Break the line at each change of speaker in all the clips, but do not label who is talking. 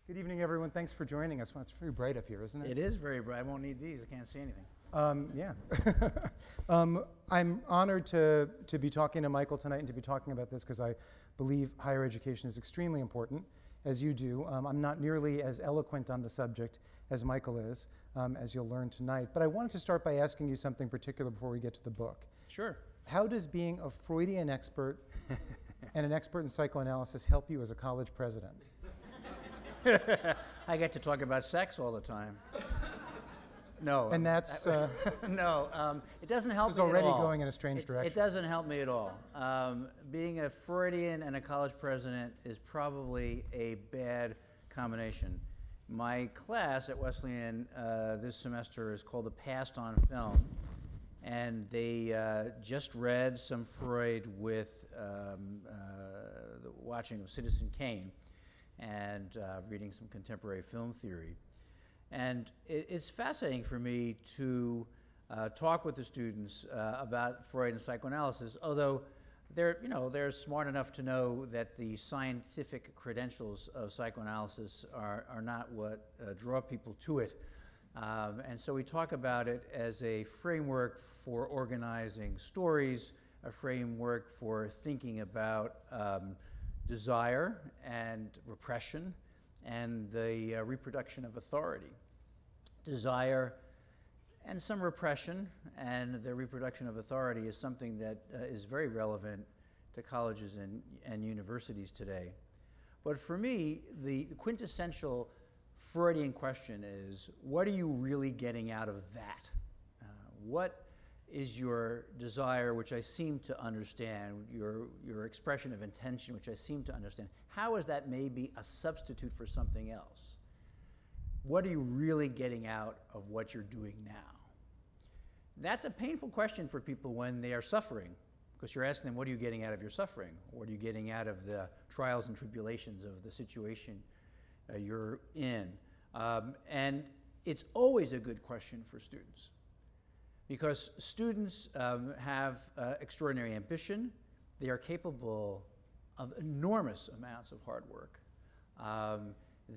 Good evening, everyone. Thanks for joining us. Well, it's very bright up here, isn't it?
It is very bright. I won't need these. I can't see anything.
Yeah. I'm honored to be talking to Michael tonight and to be talking about this because I believe higher education is extremely important, as you do. I'm not nearly as eloquent on the subject as Michael is, as you'll learn tonight. But I wanted to start by asking you something particular before we get to the book.
Sure.
How does being a Freudian expert and an expert in psychoanalysis help you as a college president?
I get to talk about sex all the time. No.
And that's...
no, it doesn't help me at all.
It's already going in a strange direction.
It doesn't help me at all. Being a Freudian and a college president is probably a bad combination. My class at Wesleyan this semester is called The Past on Film, and they just read some Freud with the watching of Citizen Kane and reading some contemporary film theory. And it's fascinating for me to talk with the students about Freud and psychoanalysis, although they're smart enough to know that the scientific credentials of psychoanalysis are not what draw people to it. And so we talk about it as a framework for organizing stories, a framework for thinking about desire and repression and the reproduction of authority. Desire and some repression and the reproduction of authority is something that is very relevant to colleges and universities today. But for me, the quintessential Freudian question is, what are you really getting out of that? What is your desire, which I seem to understand, your expression of intention, which I seem to understand? How is that maybe a substitute for something else? What are you really getting out of what you're doing now? That's a painful question for people when they are suffering, because you're asking them, what are you getting out of your suffering? What are you getting out of the trials and tribulations of the situation you're in? And it's always a good question for students, because students have extraordinary ambition. They are capable of enormous amounts of hard work.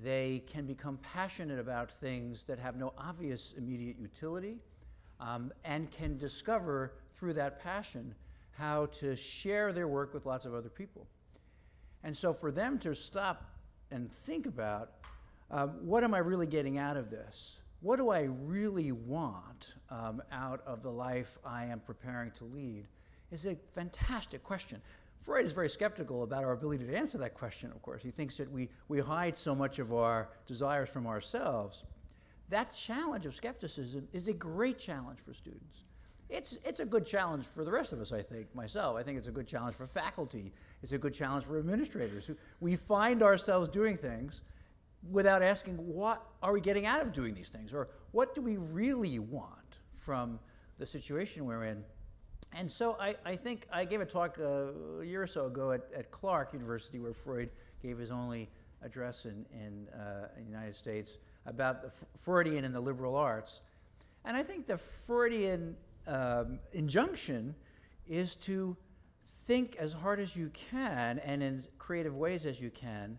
They can become passionate about things that have no obvious immediate utility, and can discover through that passion how to share their work with lots of other people. And so for them to stop and think about, what am I really getting out of this? What do I really want out of the life I am preparing to lead is a fantastic question. Freud is very skeptical about our ability to answer that question, of course. He thinks that we hide so much of our desires from ourselves. That challenge of skepticism is a great challenge for students. It's a good challenge for the rest of us, I think, myself. I think it's a good challenge for faculty. It's a good challenge for administrators. We find ourselves doing things without asking, what are we getting out of doing these things? Or what do we really want from the situation we're in? And so I think I gave a talk a year or so ago at Clark University, where Freud gave his only address in the United States, about the Freudian and the liberal arts. And I think the Freudian injunction is to think as hard as you can and in creative ways as you can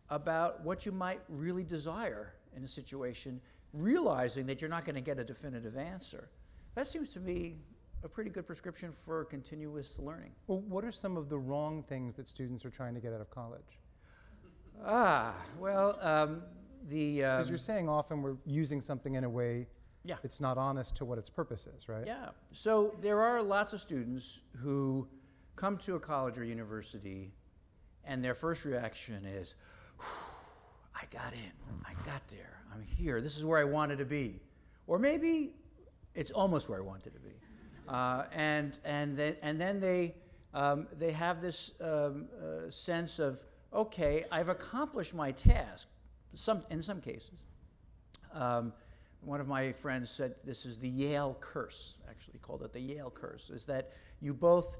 about what you might really desire in a situation, realizing that you're not going to get a definitive answer. That seems to me a pretty good prescription for continuous learning.
Well, what are some of the wrong things that students are trying to get out of college? Because you're saying often we're using something in a way it's not honest to what its purpose is, right?
Yeah. So there are lots of students who come to a college or university and their first reaction is, I got in, I got there, I'm here, this is where I wanted to be. Or maybe it's almost where I wanted to be. And then they have this sense of, okay, I've accomplished my task, in some cases. One of my friends said this is the Yale curse, actually called it the Yale curse, is that you both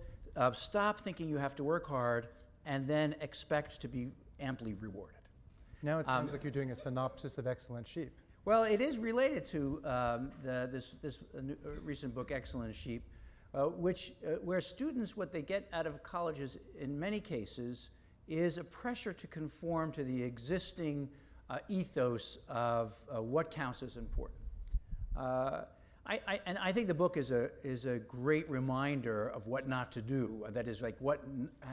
stop thinking you have to work hard and then expect to be amply rewarded.
Now it sounds like you're doing a synopsis of Excellent Sheep.
Well, it is related to this recent book, Excellent Sheep, where students, what they get out of colleges in many cases is a pressure to conform to the existing ethos of what counts as important. And I think the book is a great reminder of what not to do. That is, like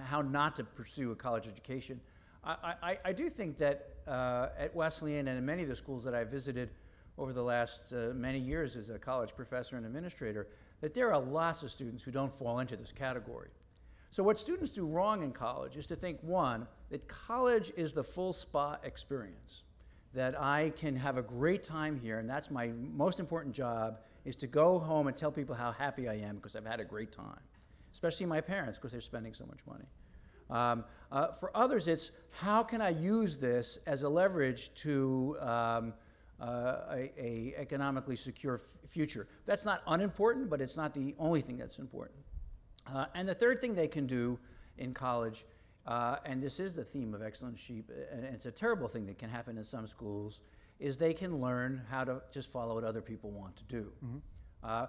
how not to pursue a college education. I do think that at Wesleyan and in many of the schools that I visited over the last many years as a college professor and administrator, that there are lots of students who don't fall into this category. So what students do wrong in college is to think, one, that college is the full spa experience, that I can have a great time here, and that's my most important job, is to go home and tell people how happy I am because I've had a great time, especially my parents because they're spending so much money. For others, it's how can I use this as a leverage to a economically secure future. That's not unimportant, but it's not the only thing that's important. And the third thing they can do in college, and this is the theme of Excellent Sheep, and it's a terrible thing that can happen in some schools, is they can learn how to just follow what other people want to do. Mm-hmm.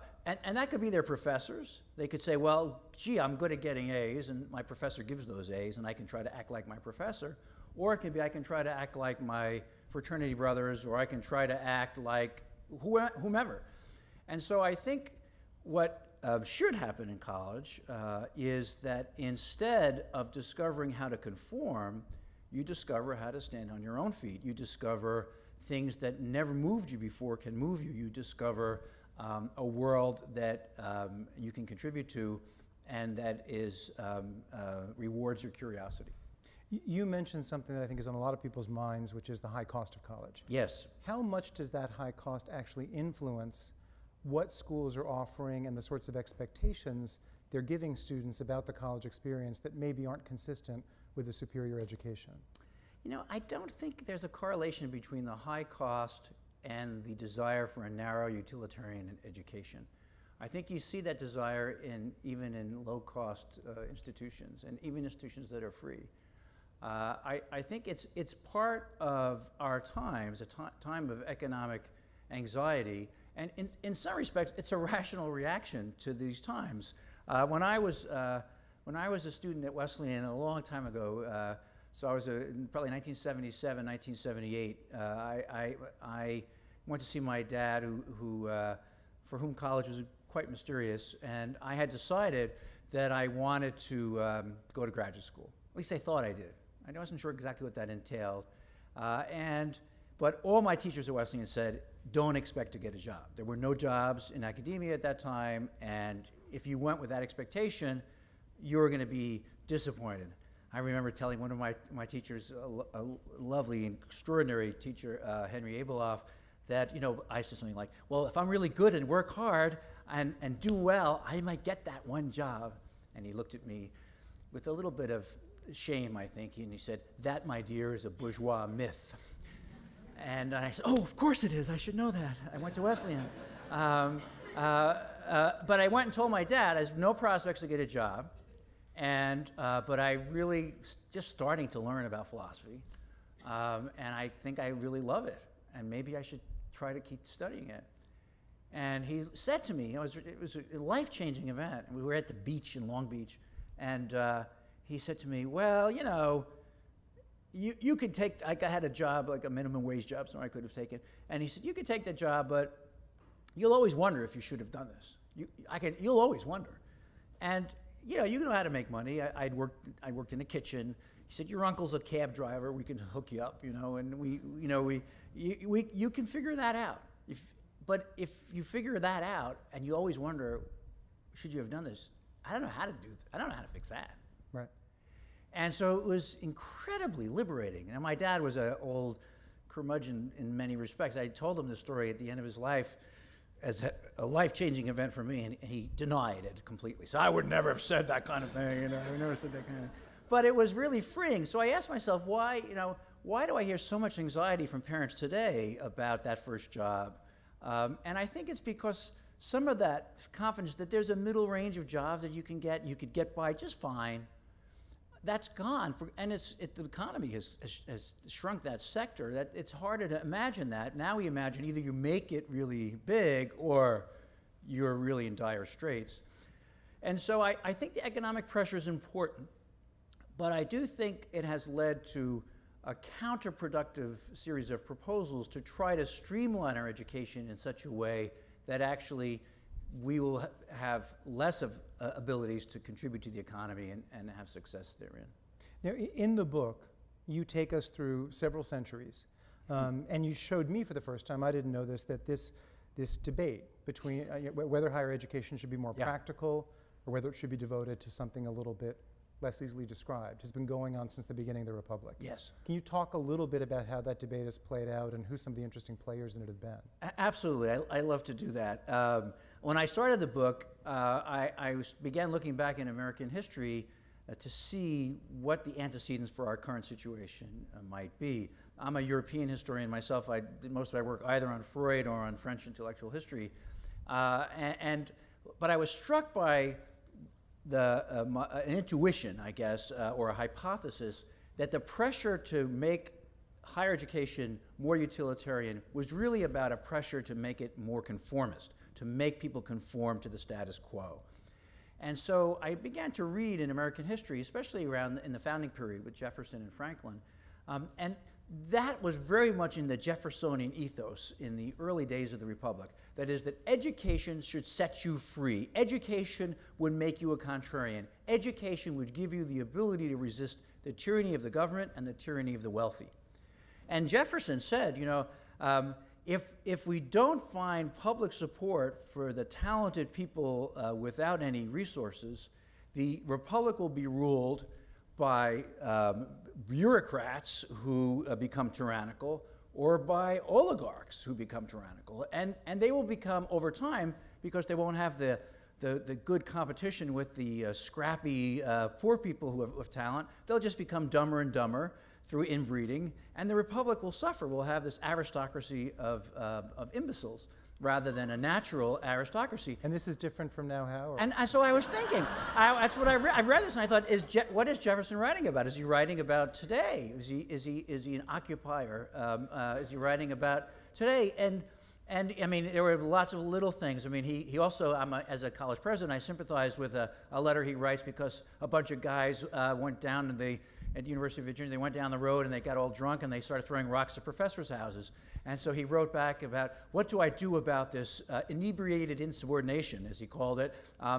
And that could be their professors. They could say, well, gee, I'm good at getting A's, and my professor gives those A's, and I can try to act like my professor. Or it could be I can try to act like my fraternity brothers, or I can try to act like whomever. And so I think what should happen in college is that instead of discovering how to conform, you discover how to stand on your own feet. You discover things that never moved you before can move you. You discover a world that you can contribute to and that is rewards your curiosity.
You mentioned something that I think is on a lot of people's minds, which is the high cost of college.
Yes.
How much does that high cost actually influence what schools are offering and the sorts of expectations they're giving students about the college experience that maybe aren't consistent with a superior education?
You know, I don't think there's a correlation between the high cost and the desire for a narrow utilitarian education. I think you see that desire even in low-cost institutions, and even institutions that are free. I think it's part of our times, a time of economic anxiety, and in some respects, it's a rational reaction to these times. When I was a student at Wesleyan a long time ago, so I was probably 1977, 1978. I went to see my dad, for whom college was quite mysterious, and I had decided that I wanted to go to graduate school. At least I thought I did. I wasn't sure exactly what that entailed, but all my teachers at Wesleyan said, "Don't expect to get a job." There were no jobs in academia at that time, and if you went with that expectation, you were going to be disappointed. I remember telling one of my teachers, a lovely, extraordinary teacher, Henry Abeloff, that, you know, I said something like, well, if I'm really good and work hard and do well, I might get that one job. And he looked at me with a little bit of shame, I think, and he said, "That, my dear, is a bourgeois myth." And I said, "Oh, of course it is. I should know that. I went to Wesleyan." But I went and told my dad, I have no prospects to get a job. But I really just starting to learn about philosophy, and I think I really love it, and maybe I should try to keep studying it. And he said to me, it was a life-changing event, and we were at the beach in Long Beach, and he said to me, "Well, you know, you could take," I had a job, like a minimum wage job, so I could have taken, and he said, "You could take the job, but you'll always wonder if you should have done this. You'll always wonder." And you know how to make money. I'd worked in a kitchen. He said, "Your uncle's a cab driver. We can hook you up, you know, and you can figure that out. But if you figure that out and you always wonder, should you have done this? I don't know how to fix that."
Right.
And so it was incredibly liberating. And my dad was an old curmudgeon in many respects. I told him this story at the end of his life as a life-changing event for me, and he denied it completely. So I would never have said that kind of thing, you know. I never said that kind of thing. But it was really freeing. So I asked myself, why do I hear so much anxiety from parents today about that first job? And I think it's because some of that confidence that there's a middle range of jobs that you could get by just fine. That's gone, and the economy has shrunk that sector. That it's harder to imagine that. Now we imagine either you make it really big or you're really in dire straits. And so I think the economic pressure is important, but I do think it has led to a counterproductive series of proposals to try to streamline our education in such a way that actually we will have less of abilities to contribute to the economy and have success therein.
Now, in the book, you take us through several centuries, and you showed me for the first time, I didn't know this, that this debate between whether higher education should be more practical or whether it should be devoted to something a little bit less easily described has been going on since the beginning of the Republic.
Yes.
Can you talk a little bit about how that debate has played out and who some of the interesting players in it have been?
Absolutely. I love to do that. When I started the book, I began looking back in American history to see what the antecedents for our current situation might be. I'm a European historian myself. I did most of my work either on Freud or on French intellectual history. But I was struck by an intuition, I guess, or a hypothesis that the pressure to make higher education more utilitarian was really about a pressure to make it more conformist, to make people conform to the status quo. And so I began to read in American history, especially around in the founding period with Jefferson and Franklin, and that was very much in the Jeffersonian ethos in the early days of the Republic. That is, that education should set you free. Education would make you a contrarian. Education would give you the ability to resist the tyranny of the government and the tyranny of the wealthy. And Jefferson said, you know, if we don't find public support for the talented people without any resources, the Republic will be ruled by bureaucrats who become tyrannical, or by oligarchs who become tyrannical. And they will become, over time, because they won't have the good competition with the scrappy poor people who have talent, they'll just become dumber and dumber through inbreeding, and the Republic will suffer. We'll have this aristocracy of imbeciles rather than a natural aristocracy.
And this is different from now how?
And so I was thinking, that's what I read this and I thought, what is Jefferson writing about? Is he writing about today? Is he an occupier? Is he writing about today? And I mean, there were lots of little things. I mean, he also, as a college president, I sympathized with a letter he writes because a bunch of guys went down at the University of Virginia, they went down the road and they got all drunk and they started throwing rocks at professors' houses. And so he wrote back about, what do I do about this inebriated insubordination, as he called it?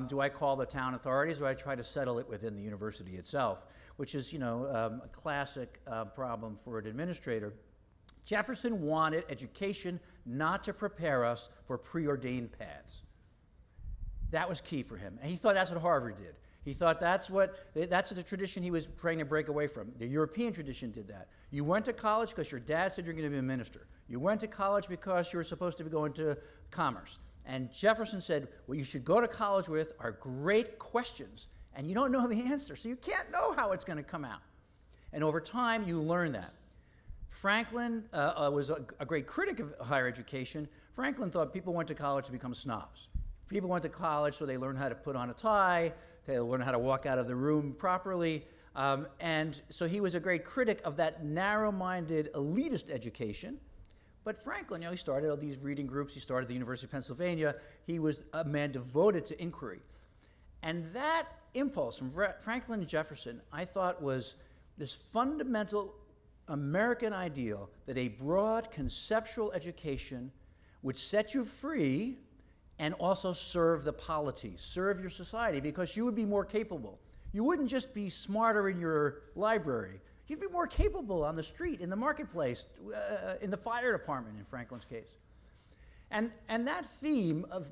Do I call the town authorities, or do I try to settle it within the university itself? Which is, you know, a classic problem for an administrator. Jefferson wanted education not to prepare us for preordained paths. That was key for him. And he thought that's what Harvard did. He thought that's the tradition he was trying to break away from. The European tradition did that. You went to college because your dad said you're going to be a minister. You went to college because you were supposed to be going to commerce. And Jefferson said, what you should go to college with are great questions, and you don't know the answer, so you can't know how it's going to come out. And over time, you learn that. Franklin was a great critic of higher education. Franklin thought people went to college to become snobs. People went to college so they learned how to put on a tie, they learned how to walk out of the room properly, and so he was a great critic of that narrow-minded, elitist education. But Franklin, you know, he started all these reading groups, he started the University of Pennsylvania, he was a man devoted to inquiry. And that impulse from Franklin and Jefferson, I thought, was this fundamental American ideal that a broad conceptual education would set you free and also serve the polity, serve your society, because you would be more capable. You wouldn't just be smarter in your library. You'd be more capable on the street, in the marketplace, in the fire department, in Franklin's case. And that theme of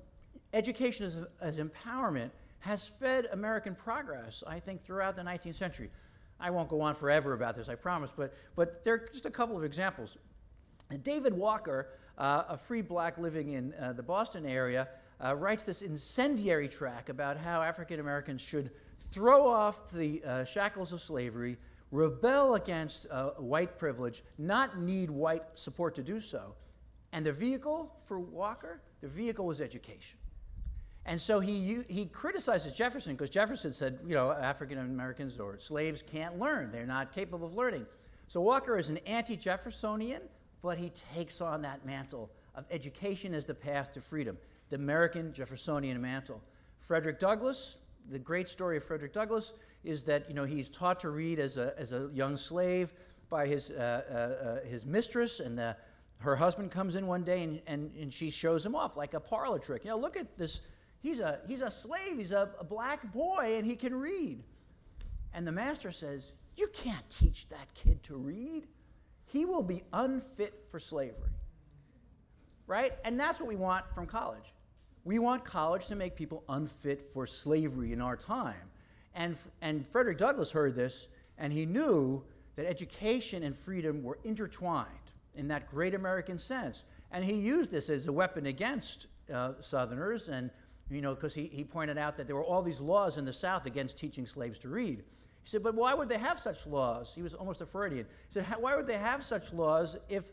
education as empowerment has fed American progress, I think, throughout the 19th century. I won't go on forever about this, I promise, but there are just a couple of examples. David Walker, a free black living in the Boston area, writes this incendiary tract about how African Americans should throw off the shackles of slavery, rebel against white privilege, not need white support to do so. And the vehicle for Walker, the vehicle was education. And so he criticizes Jefferson because Jefferson said, you know, African Americans or slaves can't learn. They're not capable of learning. So Walker is an anti-Jeffersonian, but he takes on that mantle of education as the path to freedom, the American Jeffersonian mantle. Frederick Douglass, the great story of Frederick Douglass is that, you know, he's taught to read as a young slave. by his mistress, and her husband comes in one day and she shows him off like a parlor trick. You know, look at this. He's a slave. He's a black boy, and he can read. And the master says, "You can't teach that kid to read. He will be unfit for slavery." Right? And that's what we want from college. We want college to make people unfit for slavery in our time. And Frederick Douglass heard this, and he knew that education and freedom were intertwined in that great American sense. And he used this as a weapon against Southerners, and you know, because he pointed out that there were all these laws in the South against teaching slaves to read. He said, but why would they have such laws? He was almost a Freudian. He said, why would they have such laws if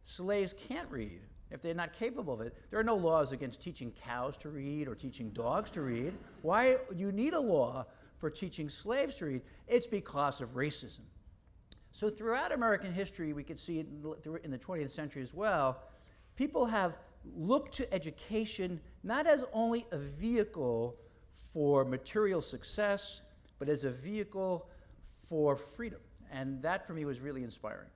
slaves can't read, if they're not capable of it? There are no laws against teaching cows to read or teaching dogs to read. Why you need a law for teaching slaves to read? It's because of racism. So throughout American history, we could see it in the 20th century as well, people have looked to education not as only a vehicle for material success, but as a vehicle for freedom. And that, for me, was really inspiring.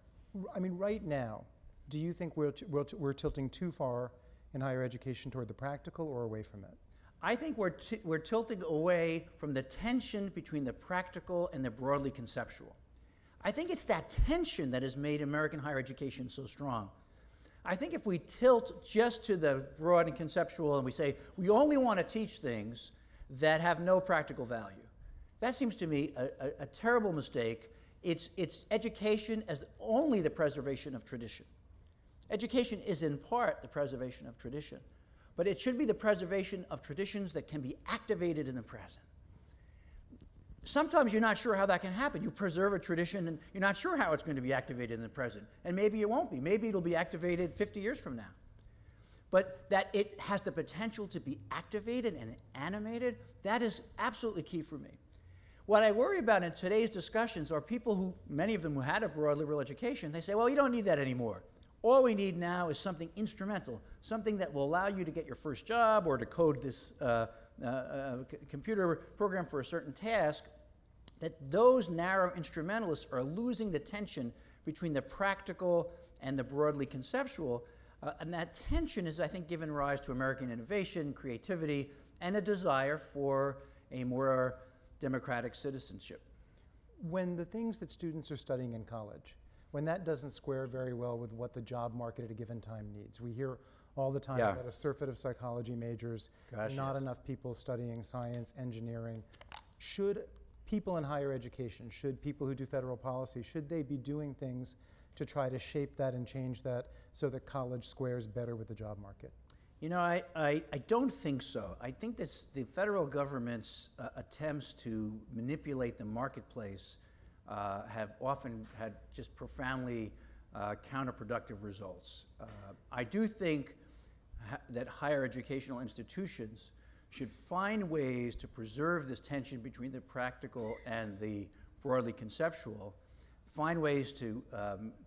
I mean, right now, do you think we're tilting too far in higher education toward the practical or away from it?
I think we're tilting away from the tension between the practical and the broadly conceptual. I think it's that tension that has made American higher education so strong. I think if we tilt just to the broad and conceptual and we say we only want to teach things that have no practical value, that seems to me a terrible mistake. It's education as only the preservation of tradition. Education is in part the preservation of tradition, but it should be the preservation of traditions that can be activated in the present. Sometimes you're not sure how that can happen. You preserve a tradition and you're not sure how it's going to be activated in the present. And maybe it won't be. Maybe it'll be activated 50 years from now. But that it has the potential to be activated and animated, that is absolutely key for me. What I worry about in today's discussions are people who, many of them who had a broad liberal education, they say, well, you don't need that anymore. All we need now is something instrumental, something that will allow you to get your first job or to code this computer program for a certain task. That those narrow instrumentalists are losing the tension between the practical and the broadly conceptual. And that tension has, I think, given rise to American innovation, creativity, and a desire for a more democratic citizenship.
When the things that students are studying in college, when that doesn't square very well with what the job market at a given time needs, we hear all the time about a surfeit of psychology majors, not enough people studying science, engineering. Should people in higher education, should people who do federal policy, should they be doing things to try to shape that and change that so that college squares better with the job market?
You know, I don't think so. I think that the federal government's attempts to manipulate the marketplace have often had just profoundly counterproductive results. I do think that higher educational institutions should find ways to preserve this tension between the practical and the broadly conceptual, find ways to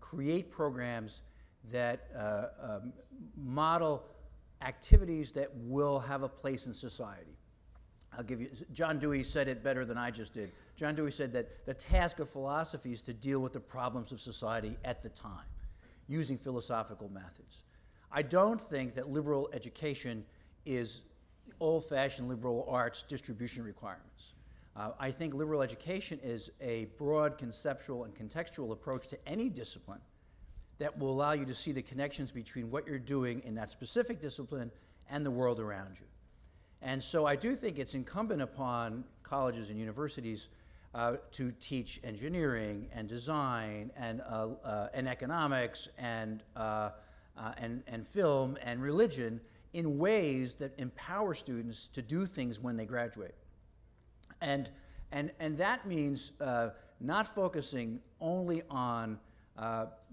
create programs that model activities that will have a place in society. I'll give you, John Dewey said it better than I just did. John Dewey said that the task of philosophy is to deal with the problems of society at the time, using philosophical methods. I don't think that liberal education is old-fashioned liberal arts distribution requirements. I think liberal education is a broad conceptual and contextual approach to any discipline that will allow you to see the connections between what you're doing in that specific discipline and the world around you. And so I do think it's incumbent upon colleges and universities to teach engineering and design and economics and film and religion in ways that empower students to do things when they graduate. And that means not focusing only on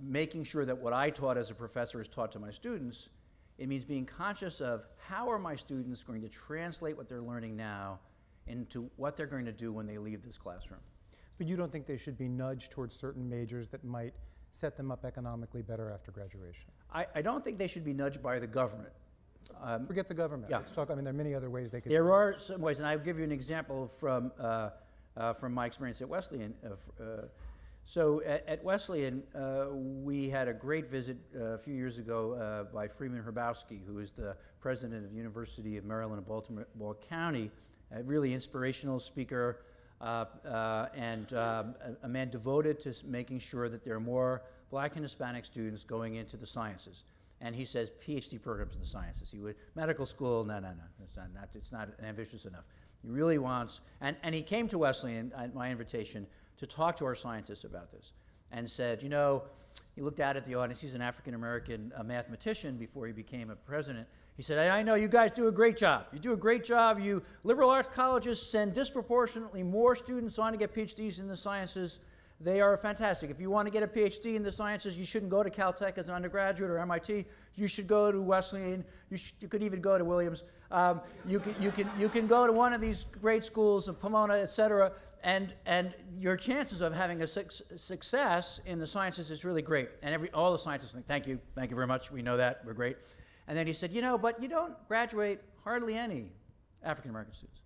making sure that what I taught as a professor is taught to my students. It means being conscious of how are my students going to translate what they're learning now into what they're going to do when they leave this classroom.
But you don't think they should be nudged towards certain majors that might set them up economically better after graduation?
I don't think they should be nudged by the government.
Forget the government.
Yeah.
Let's talk, I mean, there are many other ways they could.
There are some ways, and I'll give you an example from my experience at Wesleyan. So at Wesleyan, we had a great visit a few years ago by Freeman Hrabowski, who is the president of the University of Maryland in Baltimore County, a really inspirational speaker, and a man devoted to making sure that there are more Black and Hispanic students going into the sciences. And he says PhD programs in the sciences. He would, medical school, no, it's not ambitious enough. He really wants, and he came to Wesleyan at my invitation to talk to our scientists about this, and said, you know, he looked out at the audience. He's an African-American mathematician before he became a president. He said, I know you guys do a great job. You do a great job. You liberal arts colleges send disproportionately more students on to get PhDs in the sciences. They are fantastic. If you want to get a PhD in the sciences, you shouldn't go to Caltech as an undergraduate or MIT. You should go to Wesleyan. You could even go to Williams. You can go to one of these great schools of Pomona, et cetera, and your chances of having a success in the sciences is really great. And all the scientists think, thank you very much. We know that. We're great. And then he said, you know, but you don't graduate hardly any African American students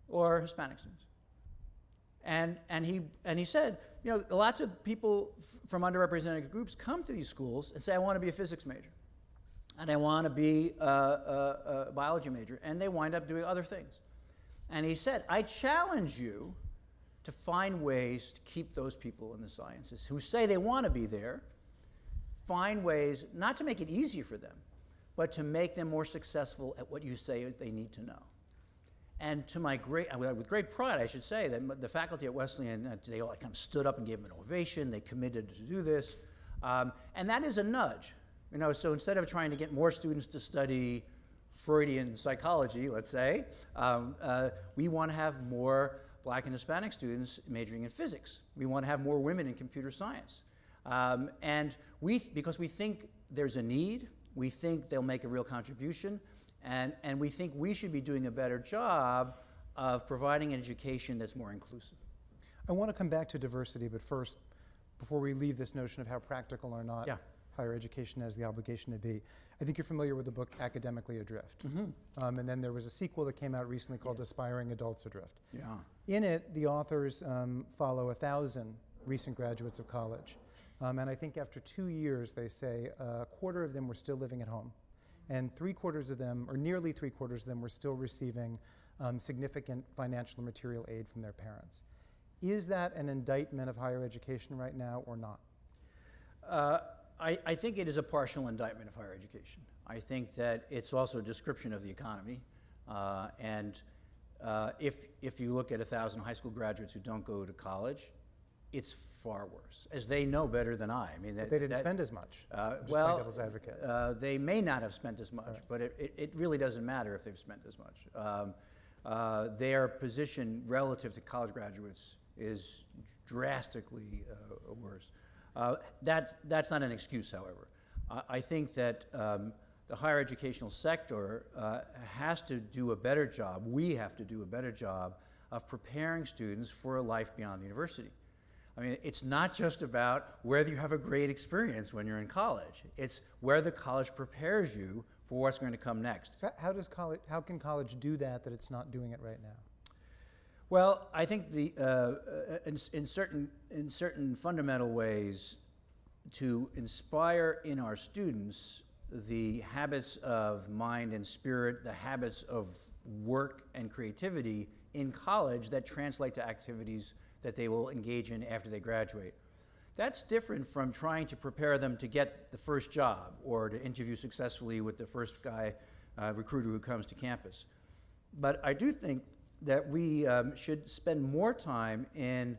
or Hispanic students. And he said, you know, lots of people from underrepresented groups come to these schools and say, I want to be a physics major, and I want to be a biology major, and they wind up doing other things. And he said, I challenge you to find ways to keep those people in the sciences who say they want to be there, find ways not to make it easier for them, but to make them more successful at what you say they need to know. And to my with great pride, I should say, that the faculty at Wesleyan, they all kind of stood up and gave him an ovation. They committed to do this. And that is a nudge. You know, so instead of trying to get more students to study Freudian psychology, let's say, we want to have more Black and Hispanic students majoring in physics. We want to have more women in computer science. And because we think there's a need, we think they'll make a real contribution, and we think we should be doing a better job of providing an education that's more inclusive.
I want to come back to diversity, but first, before we leave this notion of how practical or not higher education has the obligation to be, I think you're familiar with the book Academically Adrift. Mm-hmm. And then there was a sequel that came out recently called Aspiring Adults Adrift. Yeah. In it, the authors follow 1,000 recent graduates of college. And I think after 2 years, they say a quarter of them were still living at home. And 3/4 of them, or nearly 3/4 of them, were still receiving significant financial and material aid from their parents. Is that an indictment of higher education right now or not?
I think it is a partial indictment of higher education. I think that it's also a description of the economy. If you look at 1,000 high school graduates who don't go to college, it's far worse, as they know better than I. I mean,
they didn't spend as much.
Well,
devil's advocate.
They may not have spent as much, but it really doesn't matter if they've spent as much. Their position relative to college graduates is drastically worse. That's not an excuse, however. I think that the higher educational sector has to do a better job. We have to do a better job of preparing students for a life beyond the university. I mean, it's not just about whether you have a great experience when you're in college. It's whether college prepares you for what's going to come next.
So how can college do that it's not doing it right now?
Well, I think in certain fundamental ways, to inspire in our students the habits of mind and spirit, the habits of work and creativity in college that translate to activities that they will engage in after they graduate. That's different from trying to prepare them to get the first job or to interview successfully with the first recruiter who comes to campus. But I do think that we should spend more time in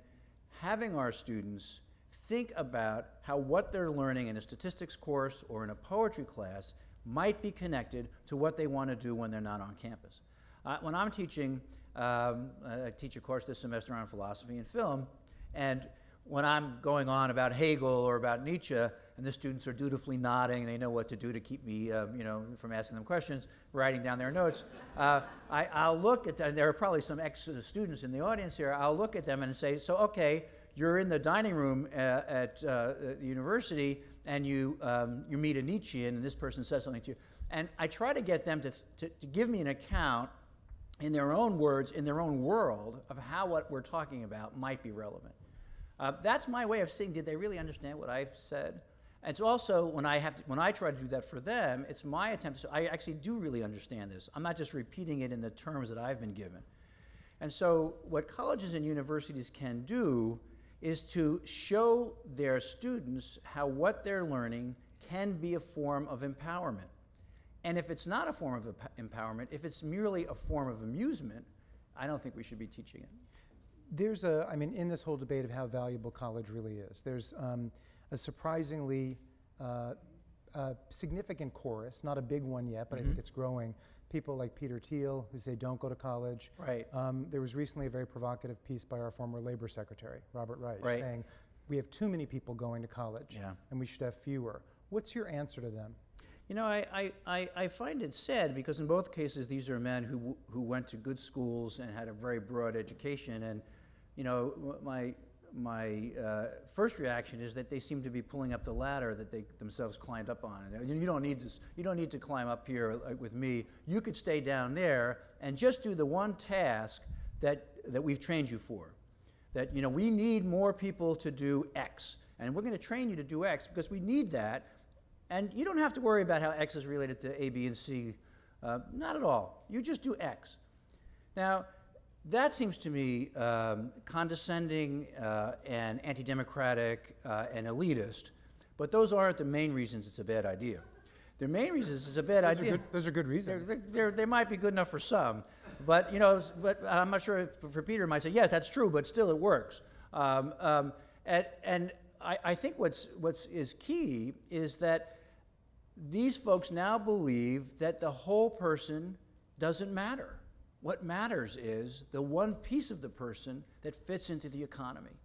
having our students think about how what they're learning in a statistics course or in a poetry class might be connected to what they want to do when they're not on campus. When I'm teaching, I teach a course this semester on philosophy and film, and when I'm going on about Hegel or about Nietzsche, and the students are dutifully nodding, they know what to do to keep me, from asking them questions, writing down their notes. I'll look at them. There are probably some ex-students in the audience here. I'll look at them and say, so okay, you're in the dining room at the university, and you meet a Nietzschean, and this person says something to you, and I try to get them to give me an account in their own words, in their own world, of how what we're talking about might be relevant. That's my way of seeing, did they really understand what I've said? And it's also, when I try to do that for them, it's my attempt to say, I actually do really understand this. I'm not just repeating it in the terms that I've been given. And so what colleges and universities can do is to show their students how what they're learning can be a form of empowerment. And if it's not a form of empowerment, if it's merely a form of amusement, I don't think we should be teaching it.
There's I mean, in this whole debate of how valuable college really is, there's a surprisingly significant chorus, not a big one yet, but I think it's growing. People like Peter Thiel, who say don't go to college.
Right.
There was recently a very provocative piece by our former labor secretary, Robert Reich,
Right.
saying we have too many people going to college, and we should have fewer. What's your answer to them?
You know, I find it sad because in both cases these are men who went to good schools and had a very broad education, and you know, my first reaction is that they seem to be pulling up the ladder that they themselves climbed up on. You don't need this. You don't need to climb up here with me. You could stay down there and just do the one task that we've trained you for. That, you know, we need more people to do X, and we're going to train you to do X because we need that. And you don't have to worry about how X is related to A, B, and C. Not at all. You just do X. Now, that seems to me condescending and anti-democratic and elitist, but those aren't the main reasons it's a bad idea. The main reasons it's a bad idea.
Those are good reasons.
They might be good enough for some, but you know, but I'm not sure if for Peter might say yes, that's true, but still it works. And I think what's key is that these folks now believe that the whole person doesn't matter. What matters is the one piece of the person that fits into the economy.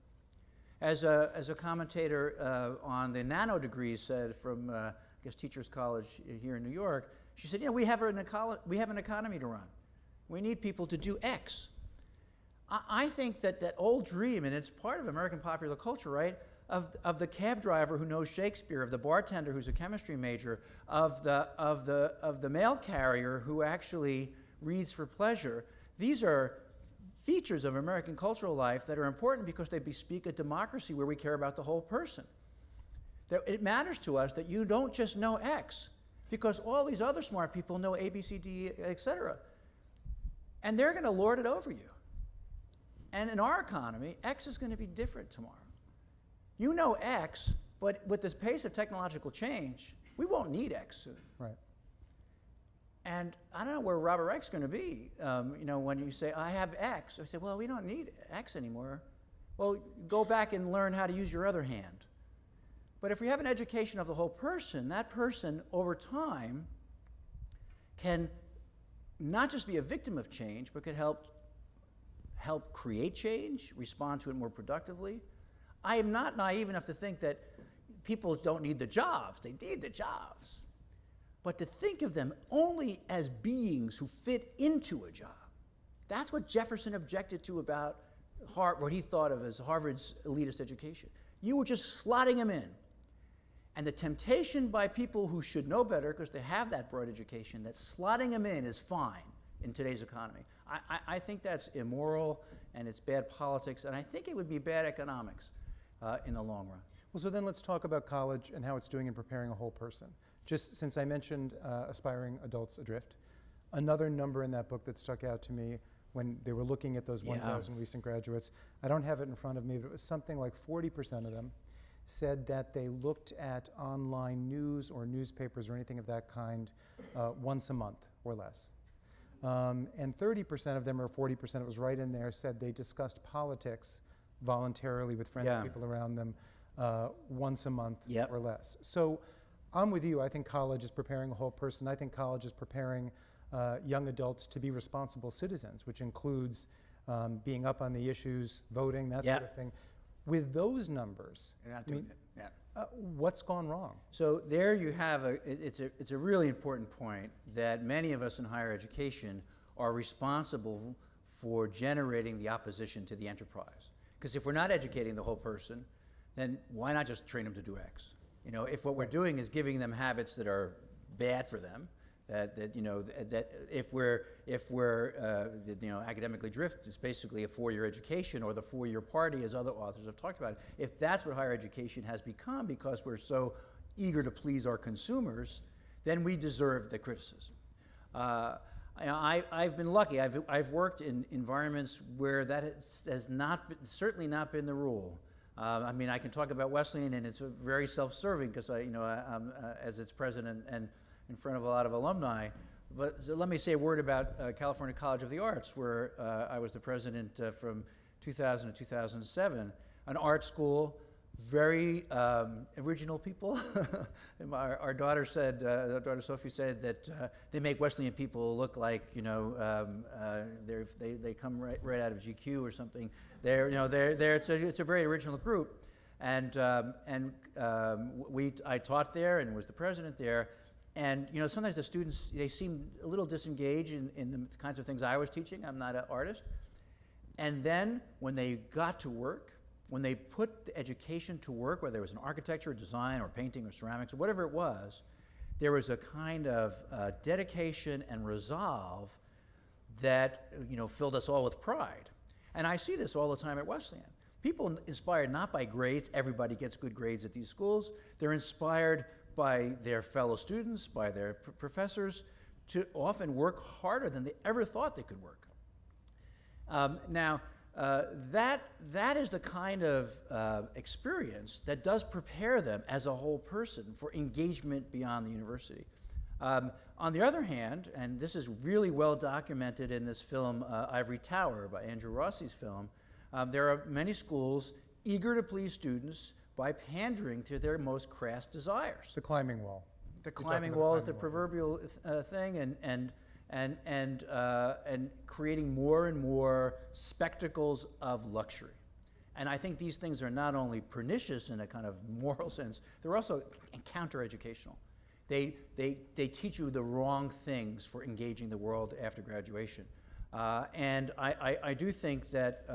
As a commentator on the nano degrees said from I guess Teachers College here in New York, she said, you know, we have an economy to run. We need people to do X. I think that old dream, and it's part of American popular culture, right? Of the cab driver who knows Shakespeare, of the bartender who's a chemistry major, of the mail carrier who actually reads for pleasure. These are features of American cultural life that are important because they bespeak a democracy where we care about the whole person. That it matters to us that you don't just know X, because all these other smart people know A, B, C, D, etc. And they're going to lord it over you. And in our economy, X is going to be different tomorrow. You know X, but with this pace of technological change, we won't need X soon.
Right.
And I don't know where Robert Reich's going to be. You know, when you say, I have X, I say, well, we don't need X anymore. Well, go back and learn how to use your other hand. But if we have an education of the whole person, that person, over time, can not just be a victim of change, but could help create change, respond to it more productively. I am not naive enough to think that people don't need the jobs. They need the jobs. But to think of them only as beings who fit into a job, that's what Jefferson objected to about what he thought of as Harvard's elitist education. You were just slotting them in. And the temptation by people who should know better, because they have that broad education, that slotting them in is fine in today's economy. I think that's immoral, and it's bad politics, and I think it would be bad economics in the long run.
Well, so then let's talk about college and how it's doing in preparing a whole person. Just since I mentioned Aspiring Adults Adrift, another number in that book that stuck out to me when they were looking at those 1,000 recent graduates, I don't have it in front of me, but it was something like 40% of them said that they looked at online news or newspapers or anything of that kind once a month or less. And 30% of them, or 40%, it was right in there, said they discussed politics voluntarily with friends and people around them once a month or less. So I'm with you. I think college is preparing a whole person. I think college is preparing young adults to be responsible citizens, which includes being up on the issues, voting, that sort of thing. With those numbers, what's gone wrong?
So there you have it's a really important point that many of us in higher education are responsible for generating the opposition to the enterprise. Because if we're not educating the whole person, then why not just train them to do X? You know, if what we're doing is giving them habits that are bad for them, That you know that if we're you know, academically drift, it's basically a 4-year education or the 4-year party, as other authors have talked about. If that's what higher education has become because we're so eager to please our consumers, then we deserve the criticism. I've been lucky. I've worked in environments where that has not been, certainly not been the rule. I mean, I can talk about Wesleyan, and it's very self-serving because I'm as its president and in front of a lot of alumni. But so let me say a word about California College of the Arts, where I was the president from 2000 to 2007, an art school, very original people. Our daughter said, our daughter Sophie said that they make Wesleyan people look like, you know, they come right out of GQ or something. It's a very original group, and I taught there and was the president there. And you know, sometimes the students, they seem a little disengaged in the kinds of things I was teaching. I'm not an artist. And then when they got to work, when they put the education to work, whether it was in architecture, design, or painting, or ceramics, or whatever it was, there was a kind of dedication and resolve that, you know, filled us all with pride. And I see this all the time at Wesleyan. People inspired not by grades. Everybody gets good grades at these schools. They're inspired by their fellow students, by their professors, to often work harder than they ever thought they could work. That is the kind of experience that does prepare them as a whole person for engagement beyond the university. On the other hand, and this is really well documented in this film, Ivory Tower, by Andrew Rossi's film, there are many schools eager to please students by pandering to their most crass desires.
The climbing wall.
The climbing wall is the proverbial thing, and creating more and more spectacles of luxury. And I think these things are not only pernicious in a kind of moral sense, they're also counter-educational. They teach you the wrong things for engaging the world after graduation. And I do think that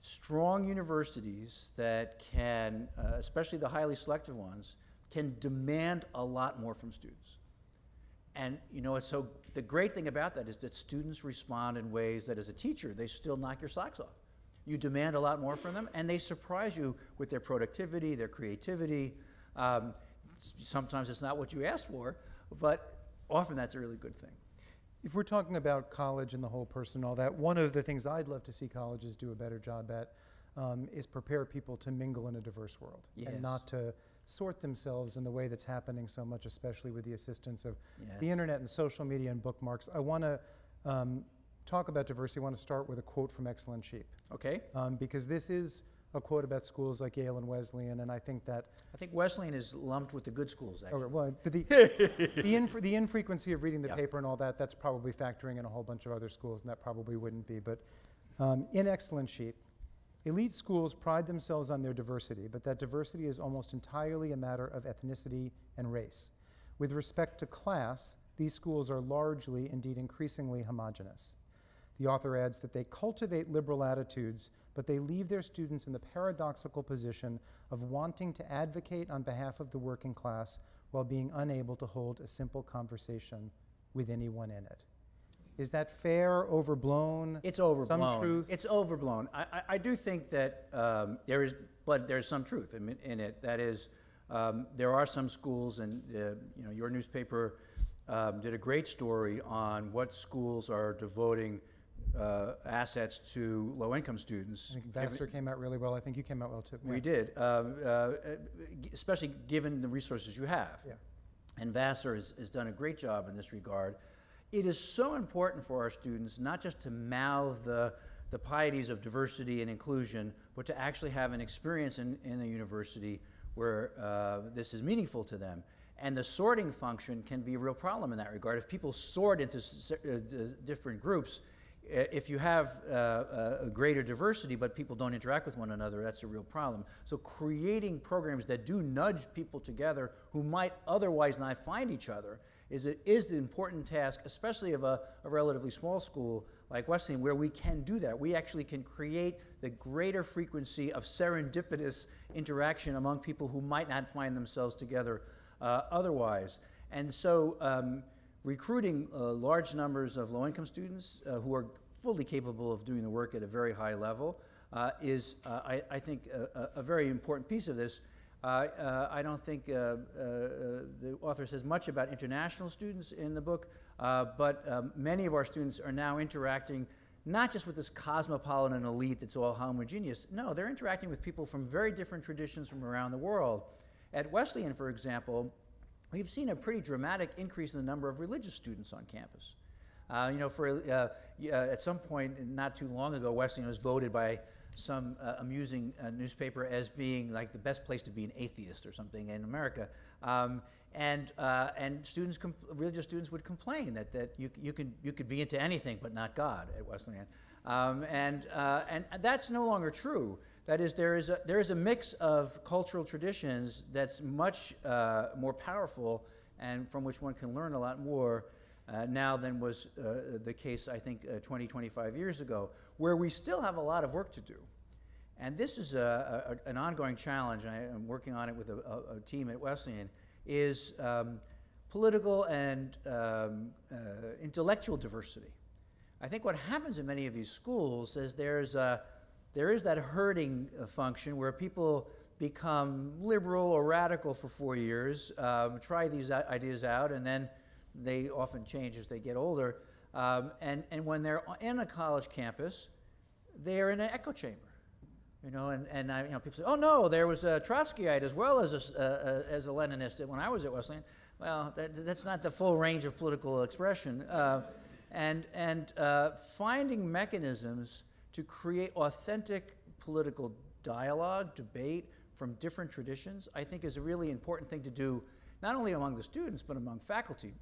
strong universities that can, especially the highly selective ones, can demand a lot more from students. And you know, so the great thing about that is that students respond in ways that as a teacher, they still knock your socks off. You demand a lot more from them, and they surprise you with their productivity, their creativity. Sometimes it's not what you asked for, but often that's a really good thing.
If we're talking about college and the whole person and all that, one of the things I'd love to see colleges do a better job at is prepare people to mingle in a diverse world.
Yes.
And not to sort themselves in the way that's happening so much, especially with the assistance of the internet and social media and bookmarks. I want to talk about diversity. I want to start with a quote from Excellent Sheep.
Okay.
Because this is a quote about schools like Yale and Wesleyan, and I think that...
I think Wesleyan is lumped with the good schools, actually.
Okay, well, but the infrequency of reading the paper and all that, that's probably factoring in a whole bunch of other schools, and that probably wouldn't be. But in Excellent Sheep, elite schools pride themselves on their diversity, but that diversity is almost entirely a matter of ethnicity and race. With respect to class, these schools are largely, indeed increasingly, homogeneous. The author adds that they cultivate liberal attitudes, but they leave their students in the paradoxical position of wanting to advocate on behalf of the working class while being unable to hold a simple conversation with anyone in it. Is that fair, overblown?
It's overblown.
Some truth?
It's overblown. I do think that there's some truth in it. That is, there are some schools, and you know, your newspaper did a great story on what schools are devoting assets to low-income students.
I think Vassar came out really well. I think you came out well too.
We did, especially given the resources you have.
Yeah.
And Vassar has done a great job in this regard. It is so important for our students not just to mouth the pieties of diversity and inclusion, but to actually have an experience in a university where this is meaningful to them. And the sorting function can be a real problem in that regard. If people sort into different groups, if you have a greater diversity but people don't interact with one another, that's a real problem. So creating programs that do nudge people together who might otherwise not find each other is the important task, especially of a relatively small school like Wesleyan, where we can do that. We actually can create the greater frequency of serendipitous interaction among people who might not find themselves together otherwise. And so recruiting large numbers of low-income students who are fully capable of doing the work at a very high level is, I think, a very important piece of this. I don't think the author says much about international students in the book, but many of our students are now interacting not just with this cosmopolitan elite that's all homogeneous. No, they're interacting with people from very different traditions from around the world. At Wesleyan, for example, we've seen a pretty dramatic increase in the number of religious students on campus. You know, at some point not too long ago, Wesleyan was voted by some amusing newspaper as being like the best place to be an atheist or something in America. And students, religious students would complain that you could be into anything but not God at Wesleyan. And that's no longer true. That is, there is a mix of cultural traditions that's much more powerful and from which one can learn a lot more now than was the case, I think, 20, 25 years ago, where we still have a lot of work to do. And this is an ongoing challenge, and I am working on it with a team at Wesleyan, is political and intellectual diversity. I think what happens in many of these schools is there is that herding function where people become liberal or radical for 4 years, try these ideas out, and then they often change as they get older. And when they're in a college campus, they're in an echo chamber. You know, and you know, people say, "Oh no, there was a Trotskyite as well as a Leninist when I was at Wesleyan." Well, that's not the full range of political expression. And finding mechanisms to create authentic political dialogue, debate from different traditions, I think, is a really important thing to do, not only among the students but among faculty.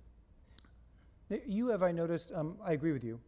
You have, I noticed, I agree with you.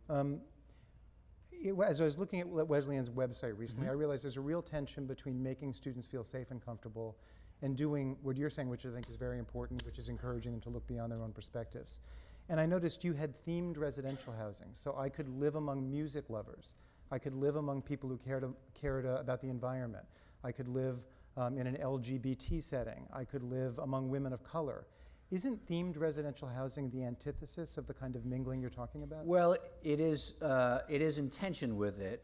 As I was looking at Wesleyan's website recently, I realized there's a real tension between making students feel safe and comfortable and doing what you're saying, which I think is very important, which is encouraging them to look beyond their own perspectives. And I noticed you had themed residential housing, so I could live among music lovers. I could live among people who cared about the environment. I could live in an LGBT setting. I could live among women of color. Isn't themed residential housing the antithesis of the kind of mingling you're talking about?
Well, it is in tension with it,